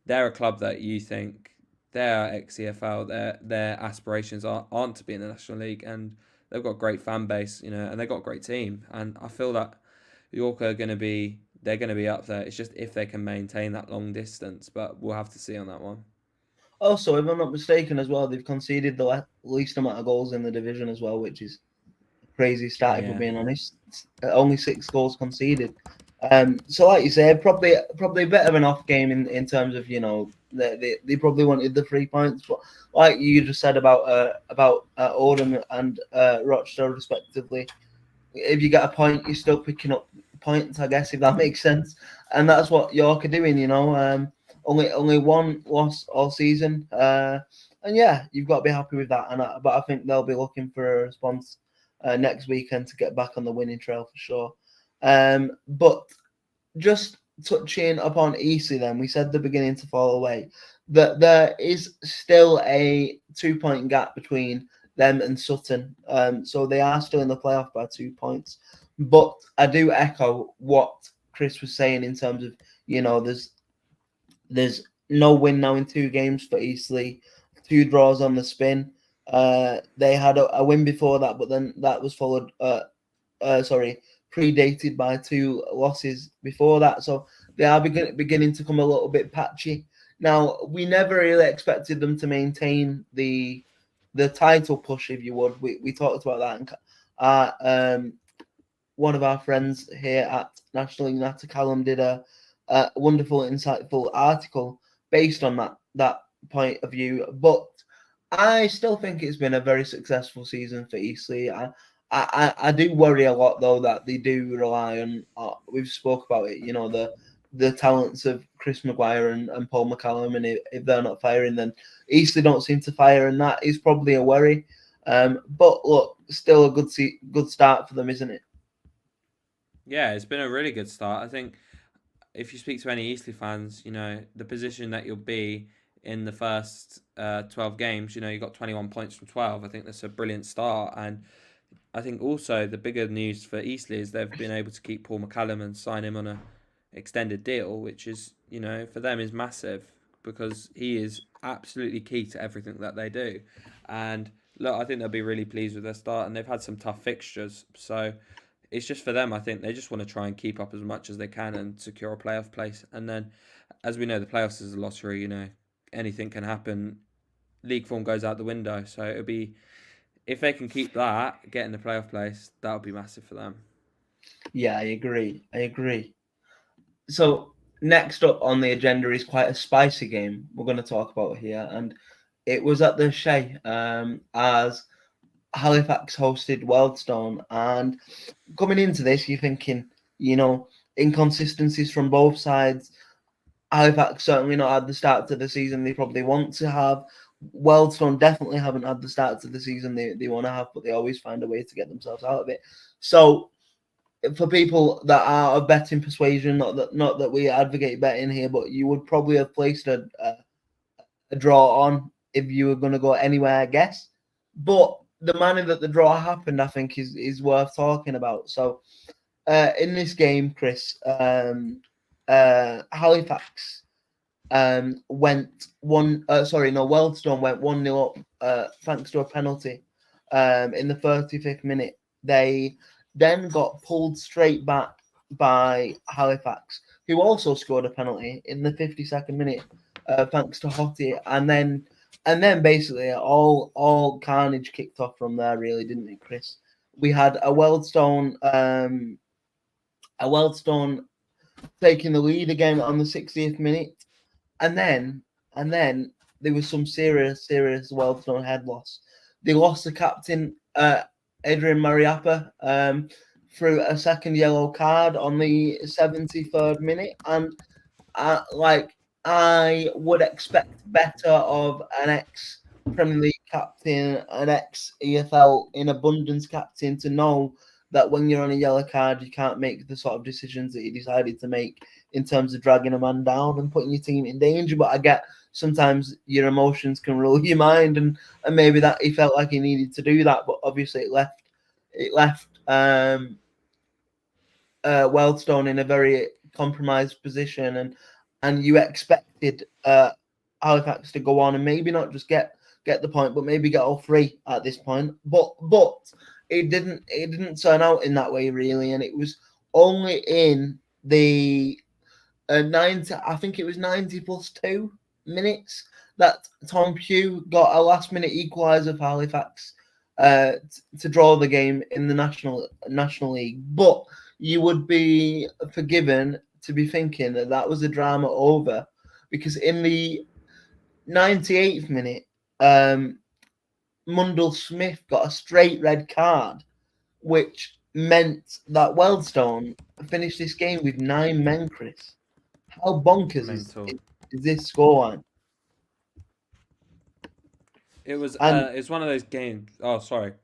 they're a club that you think they're ex-CFL, their aspirations aren't to be in the National League, and they've got a great fan base, you know, and they've got a great team, and I feel that York are going to be up there. It's just if they can maintain that long distance, but we'll have to see on that one. Also, if I'm not mistaken as well, they've conceded the least amount of goals in the division as well, which is a crazy stat, if we're being honest. Only 6 goals conceded. So like you say, probably a bit of an off game in terms of, you know, they probably wanted the 3 points, but like you just said about Oldham and Rochdale respectively, if you get a point, you're still picking up points, I guess, if that makes sense. And that's what York are doing, you know. Only one loss all season, and yeah, you've got to be happy with that. But I think they'll be looking for a response next weekend to get back on the winning trail for sure. But just touching upon Eastleigh, then we said the beginning to fall away that there is still a 2-point gap between them and Sutton, so they are still in the playoff by 2 points. But I do echo what Chris was saying in terms of, you know, there's no win now in 2 games for Eastleigh, 2 draws on the spin. They had a win before that, but then that was followed, predated by 2 losses before that. So they are beginning to come a little bit patchy. Now, we never really expected them to maintain the title push, if you would. We talked about that. And one of our friends here at National League, Nata Callum, did a wonderful, insightful article based on that point of view. But I still think it's been a very successful season for Eastleigh. I do worry a lot, though, that they do rely on, we've spoke about it, you know, the talents of Chris Maguire and Paul McCallum, and if they're not firing, then Eastleigh don't seem to fire, and that is probably a worry. But look, still a good start for them, isn't it? Yeah, it's been a really good start. I think if you speak to any Eastleigh fans, the position that you'll be in the first 12 games, you got 21 points from 12. I think that's a brilliant start. And I think also the bigger news for Eastleigh is they've been able to keep Paul McCallum and sign him on a extended deal, which is, for them is massive because he is absolutely key to everything that they do. And look, I think they'll be really pleased with their start, and they've had some tough fixtures. So it's just for them, I think they just want to try and keep up as much as they can and secure a playoff place. And then, as we know, the playoffs is a lottery, anything can happen. League form goes out the window. So it'll be, if they can keep that, getting the playoff place, that would be massive for them. Yeah, I agree. So next up on the agenda is quite a spicy game we're going to talk about here, and it was at the Shea as Halifax hosted Wealdstone. And coming into this, you're thinking, inconsistencies from both sides. Halifax certainly not had the start to the season they probably want to have. Wealdstone definitely haven't had the start to the season they want to have, but they always find a way to get themselves out of it. So for people that are of betting persuasion, not that we advocate betting here, but you would probably have placed a draw on if you were going to go anywhere, I guess. But the manner that the draw happened, I think, is worth talking about. So in this game, Chris, Halifax went one. Sorry, no, Wealdstone went 1-0 up thanks to a penalty in the 35th minute. They then got pulled straight back by Halifax, who also scored a penalty in the 52nd minute, thanks to Hottie, and then basically all carnage kicked off from there, really, didn't it, Chris? We had a Wealdstone taking the lead again on the 60th minute, and then there was some serious Wealdstone head loss. They lost the captain, Adrian Mariappa, through a second yellow card on the 73rd minute, and I would expect better of an ex Premier League captain, an ex EFL in abundance captain, to know that when you're on a yellow card, you can't make the sort of decisions that he decided to make in terms of dragging a man down and putting your team in danger. But I get sometimes your emotions can rule your mind, and maybe that he felt like he needed to do that, but obviously it left Wealdstone in a very compromised position, and you expected Halifax to go on and maybe not just get the point, but maybe get all three at this point. But it didn't turn out in that way, really, and it was only in the 90, I think it was 90 plus 2 minutes, that Tom Pugh got a last minute equaliser for Halifax to draw the game in the National League. But you would be forgiven to be thinking that was a drama over, because in the 98th minute, Mundell Smith got a straight red card, which meant that Wealdstone finished this game with 9 men, Chris. How bonkers is this scoreline? It was And it's one of those games. Oh, sorry.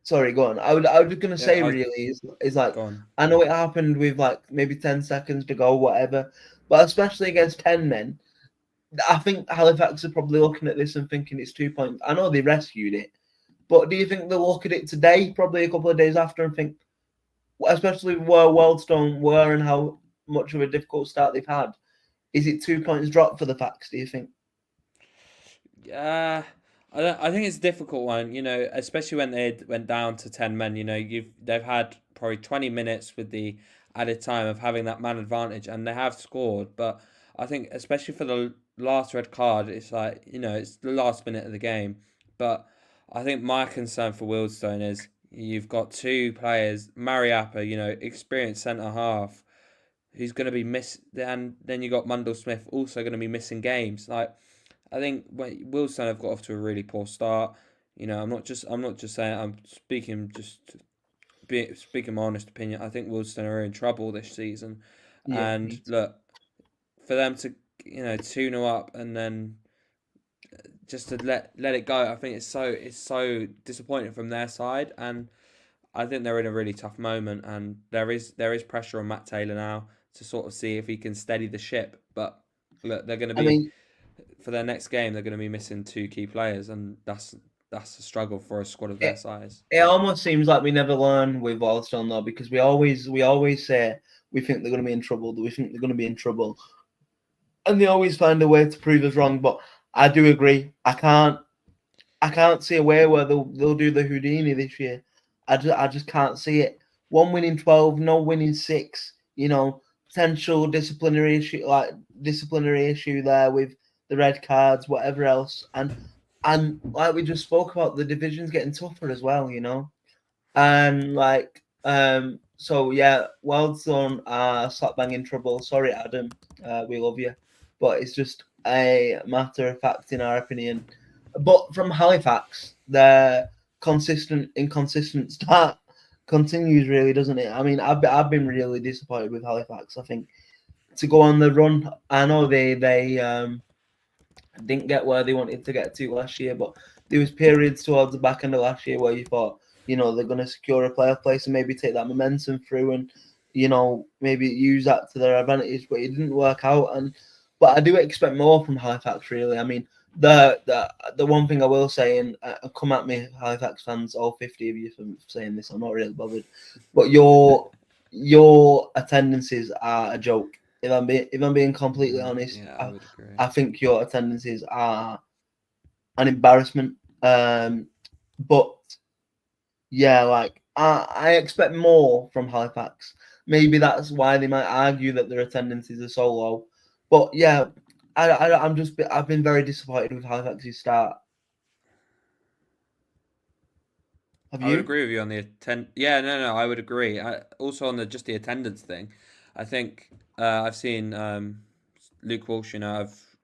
sorry, go on. I was just gonna say, I really, is like, Go on. I know it happened with like maybe 10 seconds to go, whatever, but especially against 10 men, I think Halifax are probably looking at this and thinking it's 2 points. I know they rescued it, but do you think they'll look at it today, probably a couple of days after, and think, especially where Wealdstone were and how much of a difficult start they've had, is it 2 points drop for the Facts, do you think? Yeah, I think it's a difficult one. Especially when they went down to 10 men. They've had probably 20 minutes with the added time of having that man advantage, and they have scored. But I think especially for the last red card, it's like it's the last minute of the game. But I think my concern for Wealdstone is you've got two players, Mariappa, experienced centre half, who's going to be and then you got Mundell Smith also going to be missing games. Like, I think Wealdstone have got off to a really poor start. I'm not just saying, I'm speaking speaking my honest opinion. I think Wealdstone are in trouble this season, Yeah, and look, for them to 2-0 up and then just to let it go. I think it's so disappointing from their side, and I think they're in a really tough moment, and there is pressure on Matt Taylor now to sort of see if he can steady the ship. But look, they're going to I be mean, for their next game. They're going to be missing two key players, and that's a struggle for a squad of their it, size. it almost seems like we never learn with Wealdstone though, because we always say we think they're going to be in trouble. We think they're going to be in trouble, and they always find a way to prove us wrong. But I do agree. I can't see a way where they'll do the Houdini this year. I just can't see it. One winning 12, no winning 6. Potential disciplinary issue there with the red cards, whatever else, and like we just spoke about, the division's getting tougher as well. And so yeah, Wealdstone are slap bang in trouble. Sorry, Adam, we love you, but it's just a matter of fact in our opinion. But from Halifax, their inconsistent start continues, really, doesn't it? I mean, I've been really disappointed with Halifax. I think to go on the run, I know they didn't get where they wanted to get to last year, but there was periods towards the back end of last year where you thought, they're going to secure a playoff place and maybe take that momentum through and, maybe use that to their advantage, but it didn't work out. But I do expect more from Halifax, really. I mean, the one thing I will say, and come at me, Halifax fans, all 50 of you, for saying this, I'm not really bothered, but your attendances are a joke. If I'm being completely honest, Yeah, I would agree. I think your attendances are an embarrassment. But yeah, I expect more from Halifax. Maybe that's why they might argue that their attendances are so low. But yeah, I've been very disappointed with Halifax's start. Have I would you? agree with you on the Yeah, no, I would agree. Also on the attendance thing, I think I've seen Luke Walsh.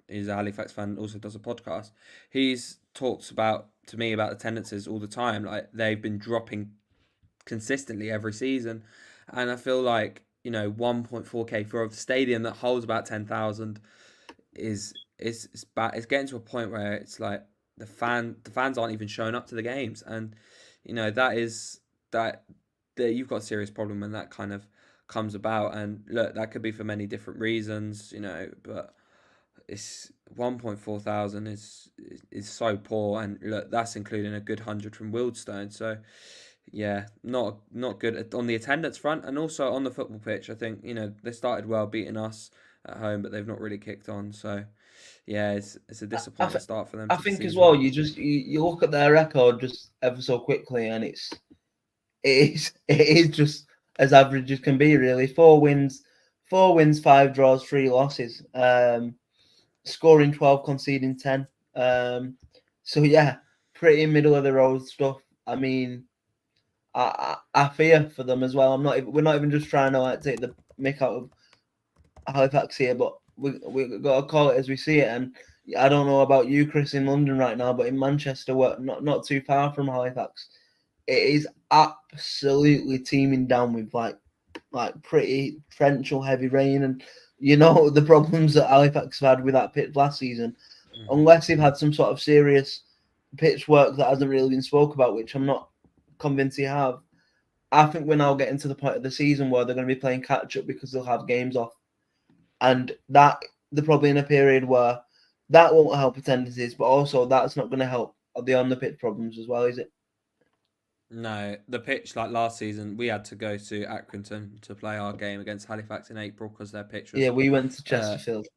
He's a Halifax fan. Also does a podcast. He's talks about to me about attendances all the time. Like they've been dropping consistently every season, and I feel like 1.4k for a stadium that holds about 10,000 is bad. It's getting to a point where it's like the fans aren't even showing up to the games, and that is that you've got a serious problem when that kind of comes about. And look, that could be for many different reasons, but it's 1.4 thousand is so poor, and look, that's including a good 100 from Wealdstone. So yeah, not good on the attendance front, and also on the football pitch. I think they started well, beating us at home, but they've not really kicked on. So yeah, it's a disappointing start for them I to the think as season. well. You look at their record just ever so quickly, and it is just as average as can be, really. 4 wins, 5 draws, 3 losses. Scoring 12, conceding 10. So yeah, pretty middle of the road stuff. I mean, I fear for them as well. We're not even just trying to take the mick out of Halifax here, but we got to call it as we see it. And I don't know about you, Chris, in London right now, but in Manchester, we're not too far from Halifax. It is absolutely teeming down with like pretty torrential heavy rain, and the problems that Halifax have had with that pitch last season. Unless they've had some sort of serious pitch work that hasn't really been spoke about, which I'm not convinced they have. I think we're now getting to the point of the season where they're going to be playing catch up because they'll have games off, and that they're probably in a period where that won't help attendances, but also that's not going to help the on the pitch problems as well, is it? No, the pitch like last season, we had to go to Accrington to play our game against Halifax in April because their pitch Yeah, was we went to uh, Chesterfield.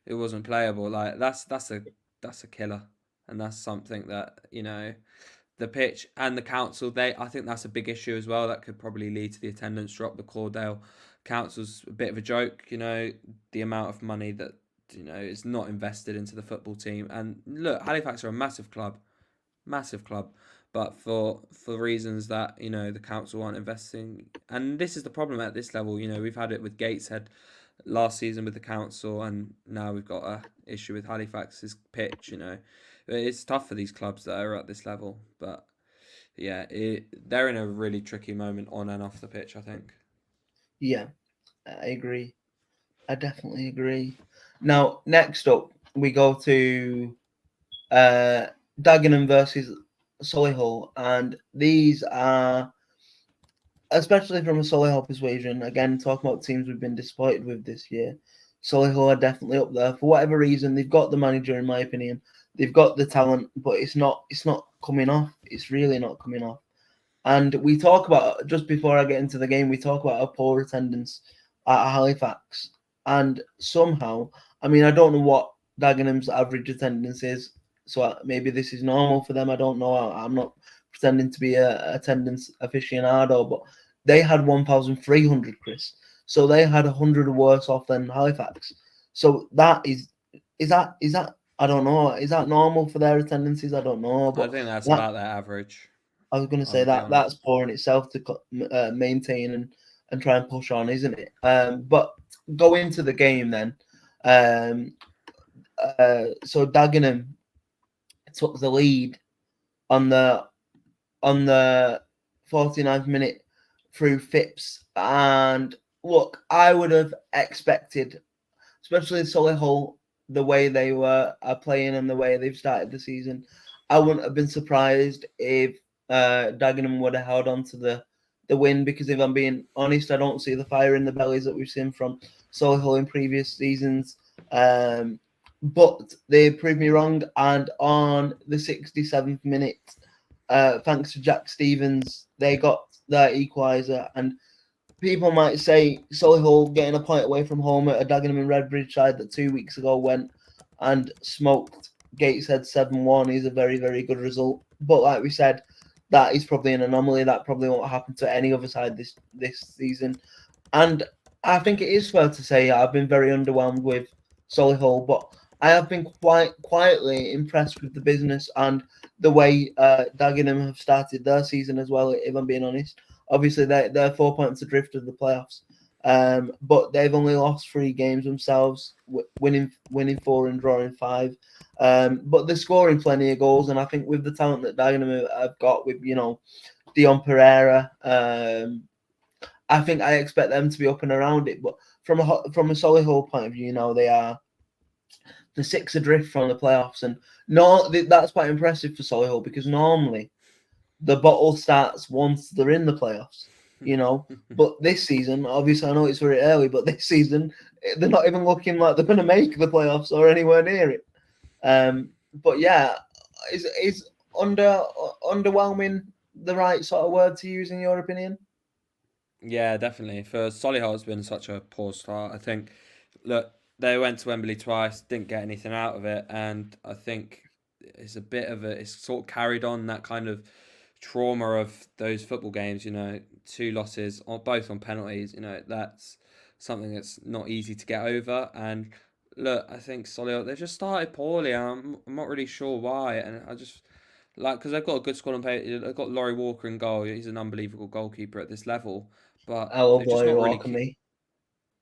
it wasn't playable. Like that's a killer, and that's something that the pitch and the council. I think that's a big issue as well. That could probably lead to the attendance drop. The Claudale Council's a bit of a joke. The amount of money that is not invested into the football team. And look, Halifax are a massive club, but for reasons that the council aren't investing. And this is the problem at this level. We've had it with Gateshead last season with the council, and now we've got a issue with Halifax's pitch. It's tough for these clubs that are at this level, but yeah, they're in a really tricky moment on and off the pitch, I think. Yeah, I agree. I definitely agree. Now, next up, we go to Dagenham versus Solihull, and these are, especially from a Solihull persuasion, again, talking about teams we've been disappointed with this year, Solihull are definitely up there. For whatever reason, they've got the manager, in my opinion. They've got the talent, but it's not coming off. It's really not coming off. And we talk about, just before I get into the game, we talk about our poor attendance at Halifax. And somehow, I mean, I don't know what Dagenham's average attendance is, so maybe this is normal for them. I don't know. I'm not pretending to be a attendance aficionado, but they had 1,300, Chris. So they had 100 worse off than Halifax. So that is that I don't know. Is that normal for their attendances? I don't know. I But think that's that, about their average. I was going to say I'll be that that's honest. poor in itself to maintain and try and push on, isn't it? But go into the game then. So Dagenham took the lead on the 49th minute through Phipps, and look, I would have expected, especially Solihull, the way they are playing and the way they've started the season, I wouldn't have been surprised if Dagenham would have held on to the win, because if I'm being honest, I don't see the fire in the bellies that we've seen from Solihull in previous seasons. But they proved me wrong, and on the 67th minute, thanks to Jack Stevens, they got their equaliser. And people might say Solihull getting a point away from home at a Dagenham and Redbridge side that 2 weeks ago went and smoked Gateshead 7-1 is a very, very good result. But like we said, that is probably an anomaly. That probably won't happen to any other side this season. And I think it is fair to say I've been very underwhelmed with Solihull, but I have been quite quietly impressed with the business and the way Dagenham have started their season as well, if I'm being honest. Obviously, they're 4 points adrift of the playoffs, but they've only lost 3 games themselves, winning 4 and drawing 5. But they're scoring plenty of goals, and I think with the talent that Dagenham have got, with Dion Pereira, I think I expect them to be up and around it. But from a Solihull point of view, they are the 6 adrift from the playoffs, and that's quite impressive for Solihull, because normally the bottle starts once they're in the playoffs, But this season, obviously, I know it's very early, but this season they're not even looking like they're going to make the playoffs or anywhere near it. But yeah, is underwhelming the right sort of word to use in your opinion? Yeah, definitely. For Solihull, it's been such a poor start. I think, look, they went to Wembley twice, didn't get anything out of it, and I think it's sort of carried on that kind of trauma of those football games. 2 losses, both on penalties. That's something that's not easy to get over. And look, I think Solihull, they've just started poorly. I'm not really sure why, and I just because they've got a good squad on paper. They've got Laurie Walker in goal. He's an unbelievable goalkeeper at this level, but I love they've just Laurie not really. Walker, me.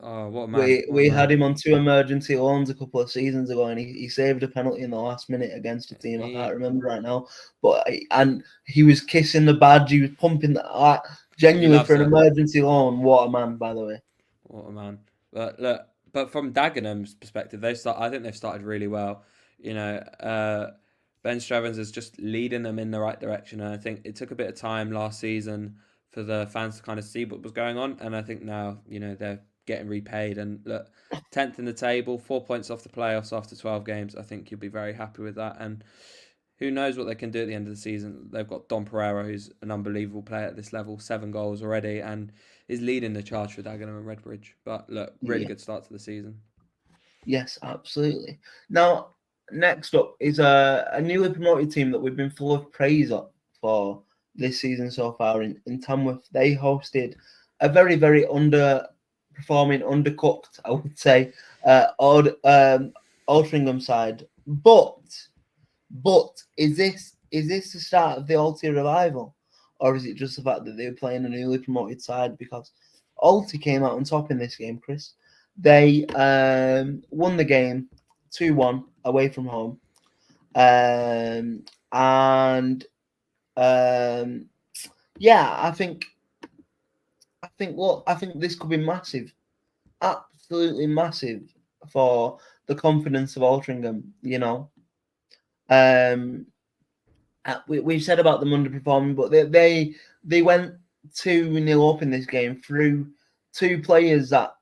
Oh, what a man! What a We had man! him on 2 emergency loans a couple of seasons ago, and he saved a penalty in the last minute against a team I can't He remember right now. But and he was kissing the badge, he was pumping that. he Genuinely, loves for an it. emergency loan, what a man, by the way. What a man! But look, from Dagenham's perspective, I think they've started really well. Ben Strevens is just leading them in the right direction, and I think it took a bit of time last season for the fans to kind of see what was going on, and I think now they're getting repaid. And look, 10th in the table, 4 points off the playoffs after 12 games. I think you'll be very happy with that, and who knows what they can do at the end of the season. They've got Don Pereira, who's an unbelievable player at this level, 7 goals already, and is leading the charge for Dagenham and Redbridge. But look, really Yeah. good start to the season. Yes, absolutely. Now, next up is a newly promoted team that we've been full of praise of for this season so far in Tamworth. They hosted a very, very underperforming, undercooked, I would say, Altrincham side. But is this the start of the Alti revival, or is it just the fact that they were playing a newly promoted side? Because Alti came out on top in this game, Chris. They won the game 2-1 away from home, and yeah, I think this could be massive, absolutely massive for the confidence of Altrincham. We've said about them underperforming, but they went 2-0 up in this game through two players that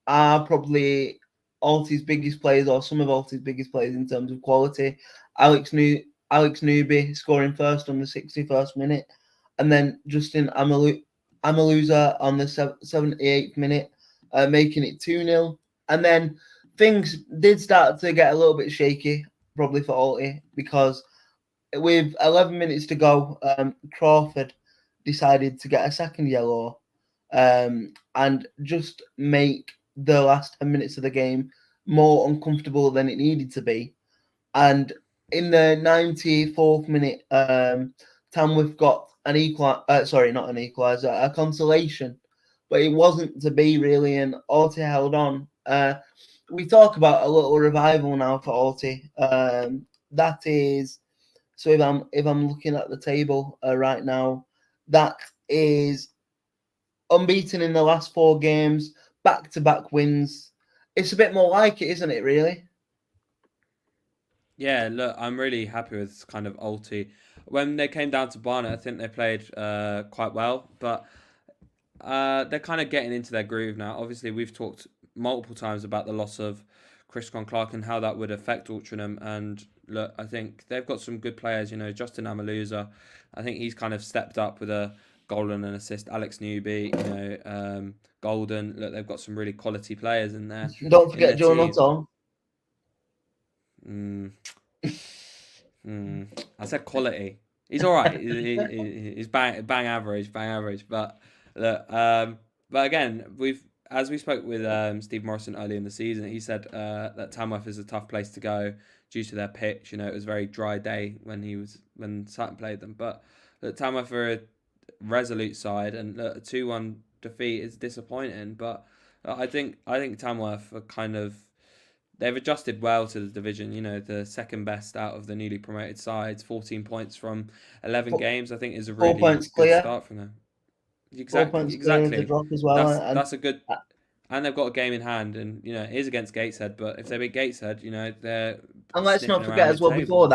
are probably Alti's biggest players, or some of Alti's biggest players in terms of quality. Alex Newby scoring first on the 61st minute, and then Justin Amaluza on the 78th minute, making it 2-0. And then things did start to get a little bit shaky, probably for Alti, because with 11 minutes to go, Crawford decided to get a second yellow, and just make the last 10 minutes of the game more uncomfortable than it needed to be. And in the 94th minute, Tamworth got an not an equaliser, a consolation, but it wasn't to be really, and Alti held on. We talk about a little revival now for Alti. That is, so if I'm looking at the table right now, that is unbeaten in the last 4 games, back-to-back wins. It's a bit more like it, isn't it, really? Yeah, look, I'm really happy with kind of Alti. When they came down to Barnet, I think they played quite well, but they're kind of getting into their groove now. Obviously, we've talked multiple times about the loss of Chris Clark and how that would affect Altrincham. And look, I think they've got some good players. You know, Justin Amaluza, I think he's kind of stepped up with a goal and an assist. Alex Newby, you know, Golden. Look, they've got some really quality players in there. Don't In forget their Joe team. Nuttall. I said quality. He's all right. He's bang average. But look, but again, as we spoke with Steve Morrison earlier in the season, he said that Tamworth is a tough place to go due to their pitch. You know, it was a very dry day when Sutton played them. But look, Tamworth are a resolute side, and look, a 2-1 defeat is disappointing. But I think Tamworth are kind of. They've adjusted well to the division. You know, the second best out of the newly promoted sides, 14 points from 11 games. I think is a 4 really points good clear. start from them. 4 points clear of the Exactly. drop as well. That's a good, and they've got a game in hand, and you know it is against Gateshead. But if they beat Gateshead, you know they're And let's not sniffing forget around as well, mid-table.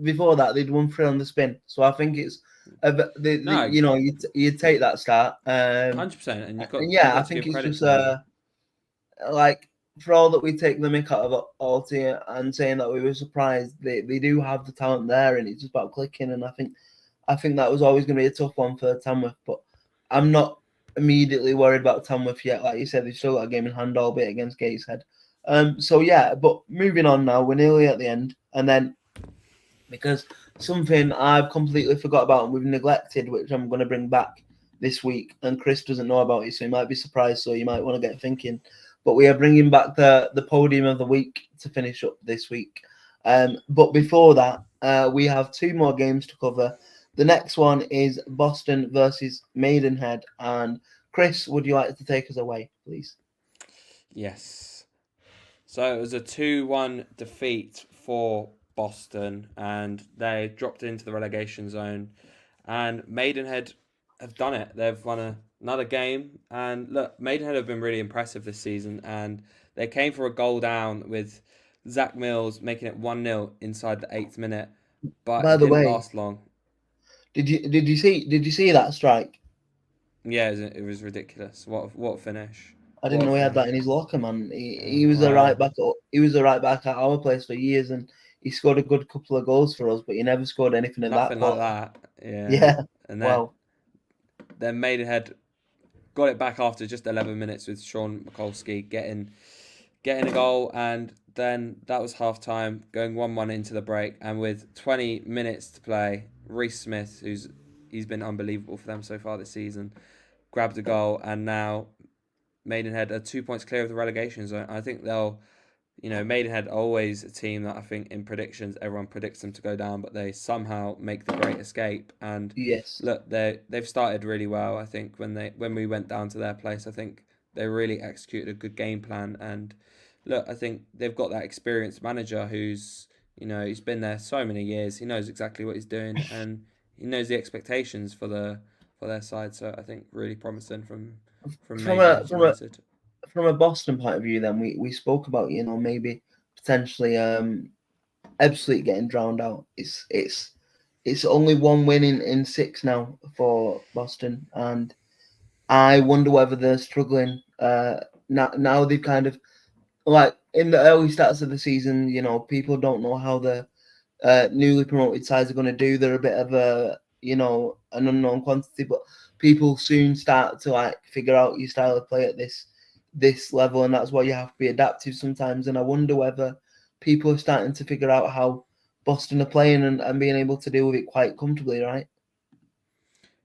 before that they'd won 3 on the spin. So I think it's No, you know, you take that start. 100%, and And you've yeah, I got to think give it's credit just to them. like, for all that we take the mick out of Alti and saying that we were surprised, they do have the talent there, and it's just about clicking. And I think that was always going to be a tough one for Tamworth, but I'm not immediately worried about Tamworth yet. Like you said, they've still got a game in hand, albeit against Gateshead. So yeah, but moving on now, we're nearly at the end, and then because something I've completely forgot about and we've neglected, which I'm going to bring back this week, and Chris doesn't know about it, so he might be surprised. So you might want to get thinking. But we are bringing back the podium of the week to finish up this week. But before that, we have 2 more games to cover. The next one is Boston versus Maidenhead. And Chris, would you like to take us away, please? Yes. So it was a 2-1 defeat for Boston, and they dropped into the relegation zone. And Maidenhead have done it. They've won another game. And look, Maidenhead have been really impressive this season. And they came for a goal down with Zach Mills making it 1-0 inside the 8th minute. But By it the didn't way, last long. did you see that strike? Yeah, it was ridiculous. What a finish. I didn't What a know he had that in finish. his locker, man. He was a right Wow. back. He was a right back at our place for years, and he scored a good couple of goals for us. But he never scored anything in that Nothing like quarter. that. Yeah. Yeah, And wow. then Maidenhead got it back after just 11 minutes with Sean Mikulski getting a goal, and then that was half time, going 1-1 into the break, and with 20 minutes to play, Reece Smith, he's been unbelievable for them so far this season, grabbed a goal, and now Maidenhead are 2 points clear of the relegation zone. I think Maidenhead are always a team that I think in predictions everyone predicts them to go down, but they somehow make the great escape. And Yes. look, they've started really well. I think when we went down to their place, I think they really executed a good game plan. And look, I think they've got that experienced manager who's he's been there so many years. He knows exactly what he's doing, and he knows the expectations for their side. So I think really promising from From a Maidenhead from a United. from a Boston point of view, then we spoke about maybe potentially Ebbsfleet getting drowned out. It's only one win in 6 now for Boston, and I wonder whether they're struggling. Now they've kind of, like, in the early starts of the season, people don't know how the newly promoted sides are going to do. They're a bit of an unknown quantity, but people soon start to like figure out your style of play at this level, and that's why you have to be adaptive sometimes. And I wonder whether people are starting to figure out how Boston are playing and being able to deal with it quite comfortably, right?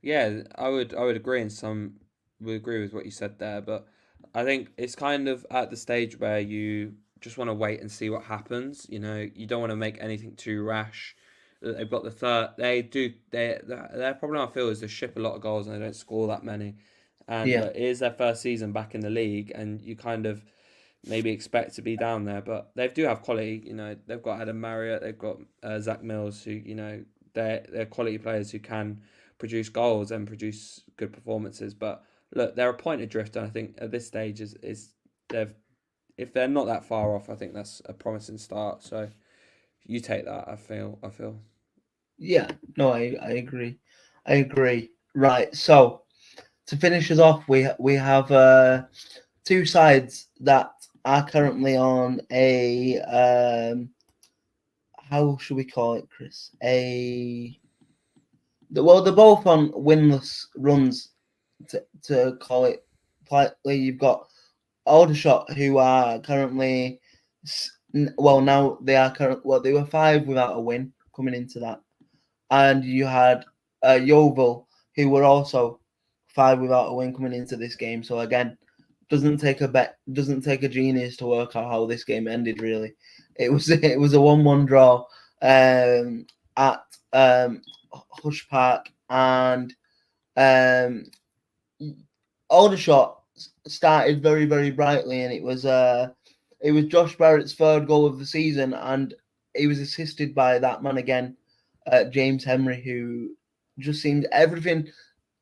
Yeah, I would agree, and some would agree with what you said there, but I think it's kind of at the stage where you just want to wait and see what happens. You don't want to make anything too rash. They've got the third. They do. Their problem I feel is they ship a lot of goals and they don't score that many. And Yeah, look, it is their first season back in the league, and you kind of maybe expect to be down there, but they do have quality. They've got Adam Marriott, they've got Zach Mills, who they're quality players who can produce goals and produce good performances. But look, they're a point adrift, and I think at this stage is they've if they're not that far off, I think that's a promising start. So you take that. I feel. yeah. No, I agree. I agree. Right. So to finish us off, we have two sides that are currently on a how should we call it, Chris? Well, they're both on winless runs. To call it politely, you've got Aldershot, who are currently, now they are they were 5 without a win coming into that, and you had Yeovil, who were also 5 without a win coming into this game. So again, doesn't take a genius to work out how this game ended. Really, it was a 1-1 draw at Hush Park, and um, Aldershot started very, very brightly, and it was Josh Barrett's third goal of the season, and he was assisted by that man again, James Henry, who just seemed everything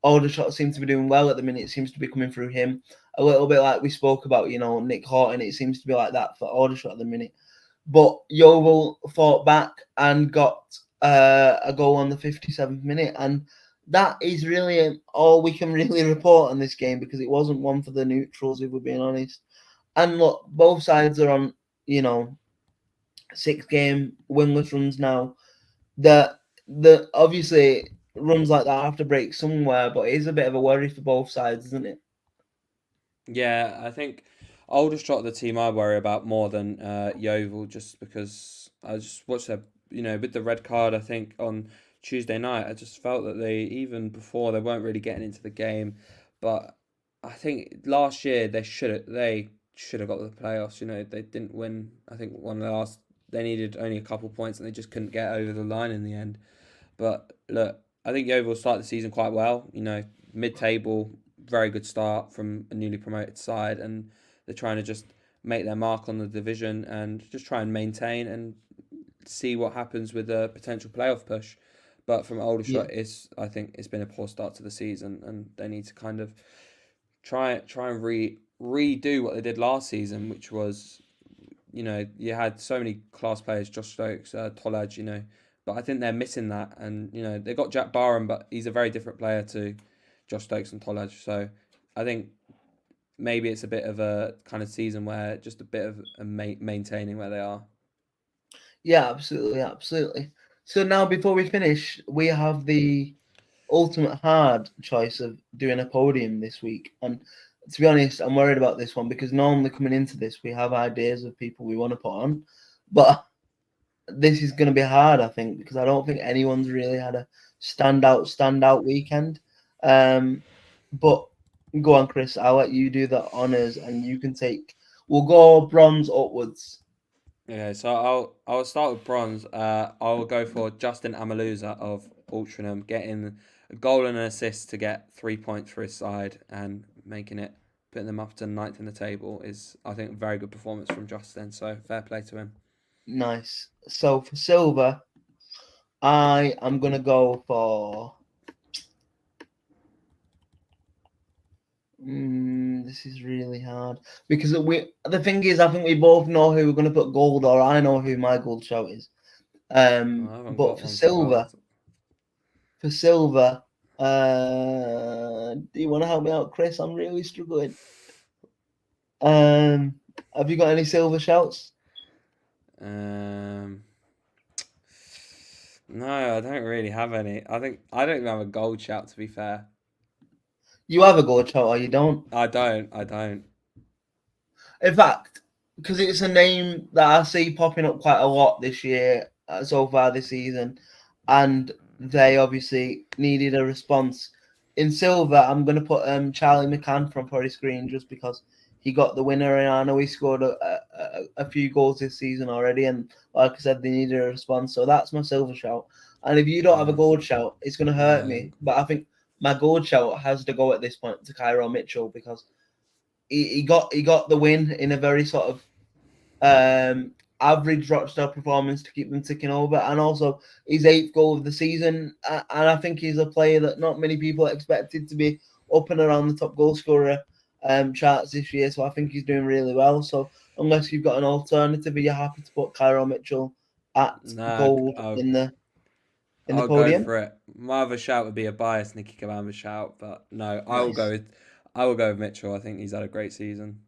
Aldershot seems to be doing well at the minute. It seems to be coming through him a little bit, like we spoke about, Nick Horton. It seems to be like that for Aldershot at the minute. But Yeovil fought back and got a goal on the 57th minute, and that is really all we can really report on this game, because it wasn't one for the neutrals, if we're being honest. And look, both sides are on, 6-game winless runs now. The obviously runs like that have to break somewhere, but it is a bit of a worry for both sides, isn't it? Yeah, I think Aldershot the team I worry about more than Yeovil, just because I just watched their, with the red card, I think on Tuesday night, I just felt that even before, they weren't really getting into the game. But I think last year they should have got the playoffs. They didn't win. I think one of the last they needed only a couple points and they just couldn't get over the line in the end. But look, I think Yeovil started the season quite well. Mid-table, very good start from a newly promoted side, and they're trying to just make their mark on the division and just try and maintain and see what happens with a potential playoff push. But from Yeah. Aldershot, I think it's been a poor start to the season, and they need to kind of try and redo what they did last season, which was, you had so many class players, Josh Stokes, Tollage, but I think they're missing that. And, they got Jack Barham, but he's a very different player to Josh Stokes and Tollage. So I think maybe it's a bit of a kind of season where just a bit of maintaining where they are. Yeah, absolutely, absolutely. So now, before we finish, we have the ultimate hard choice of doing a podium this week. And to be honest, I'm worried about this one, because normally coming into this, we have ideas of people we want to put on. But this is going to be hard, I think, because I don't think anyone's really had a standout weekend. But go on, Chris. I'll let you do the honors, and you can take. We'll go bronze upwards. Okay, so I'll start with bronze. I'll go for Justin Amaluza of Altrincham, getting a goal and an assist to get 3 points for his side and putting them up to ninth in the table is, I think, a very good performance from Justin. So fair play to him. Nice. So for silver, I am gonna go for. This is really hard, because the thing is, I think we both know who we're gonna put gold, or I know who my gold shout is. haven't But got one for silver, do you want to help me out, Chris? I'm really struggling. Have you got any silver shouts? No, I don't really have any. I don't even have a gold shout, to be fair. You have a gold shout or you don't? I don't. In fact, because it's a name that I see popping up quite a lot this year, so far this season, and they obviously needed a response. In silver, I'm going to put Charlie McCann from Forest Green just because he got the winner, and I know he scored a few goals this season already, and like I said, they needed a response. So that's my silver shout. And if you don't have a gold shout, it's going to hurt me. But I think my gold shout has to go at this point to Cairo Mitchell because he got the win in a very sort of average Rochdale performance to keep them ticking over, and also his 8th goal of the season. And I think he's a player that not many people expected to be up and around the top goal scorer charts this year. So I think he's doing really well. So unless you've got an alternative, are you happy to put Cairo Mitchell at gold in the I'll podium? go for it. My other shout would be a biased Nicky Kabamba shout, but no, I will go with Mitchell. I think he's had a great season.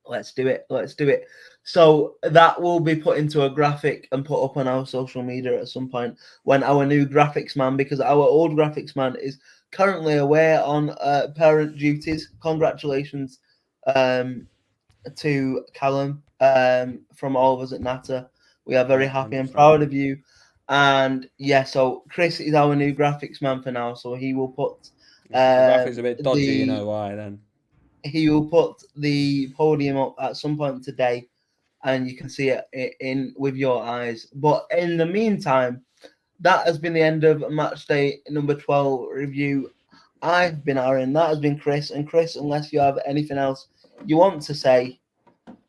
Let's do it. So that will be put into a graphic and put up on our social media at some point when our new graphics man, because our old graphics man is currently away on parent duties. Congratulations to Callum from all of us at Natter. We are very happy 100%. And proud of you. And yeah, so Chris is our new graphics man for now. So he will put the graphics a bit dodgy, you know why then. He will put the podium up at some point today, and you can see it in with your eyes. But in the meantime, that has been the end of match day number 12 review. I've been Aaron, that has been Chris. And Chris, unless you have anything else you want to say,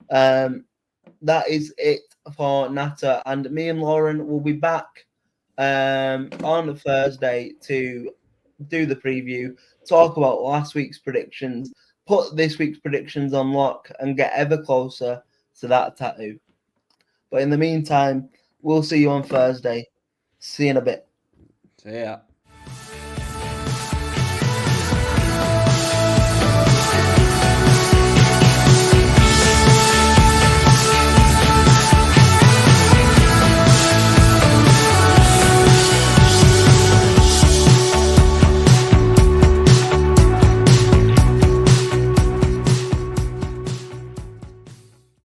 that is it for Natter. And me and Lauren will be back on Thursday to do the preview, talk about last week's predictions, put this week's predictions on lock, and get ever closer to that tattoo. But in the meantime, we'll see you on Thursday. See you in a bit. See ya.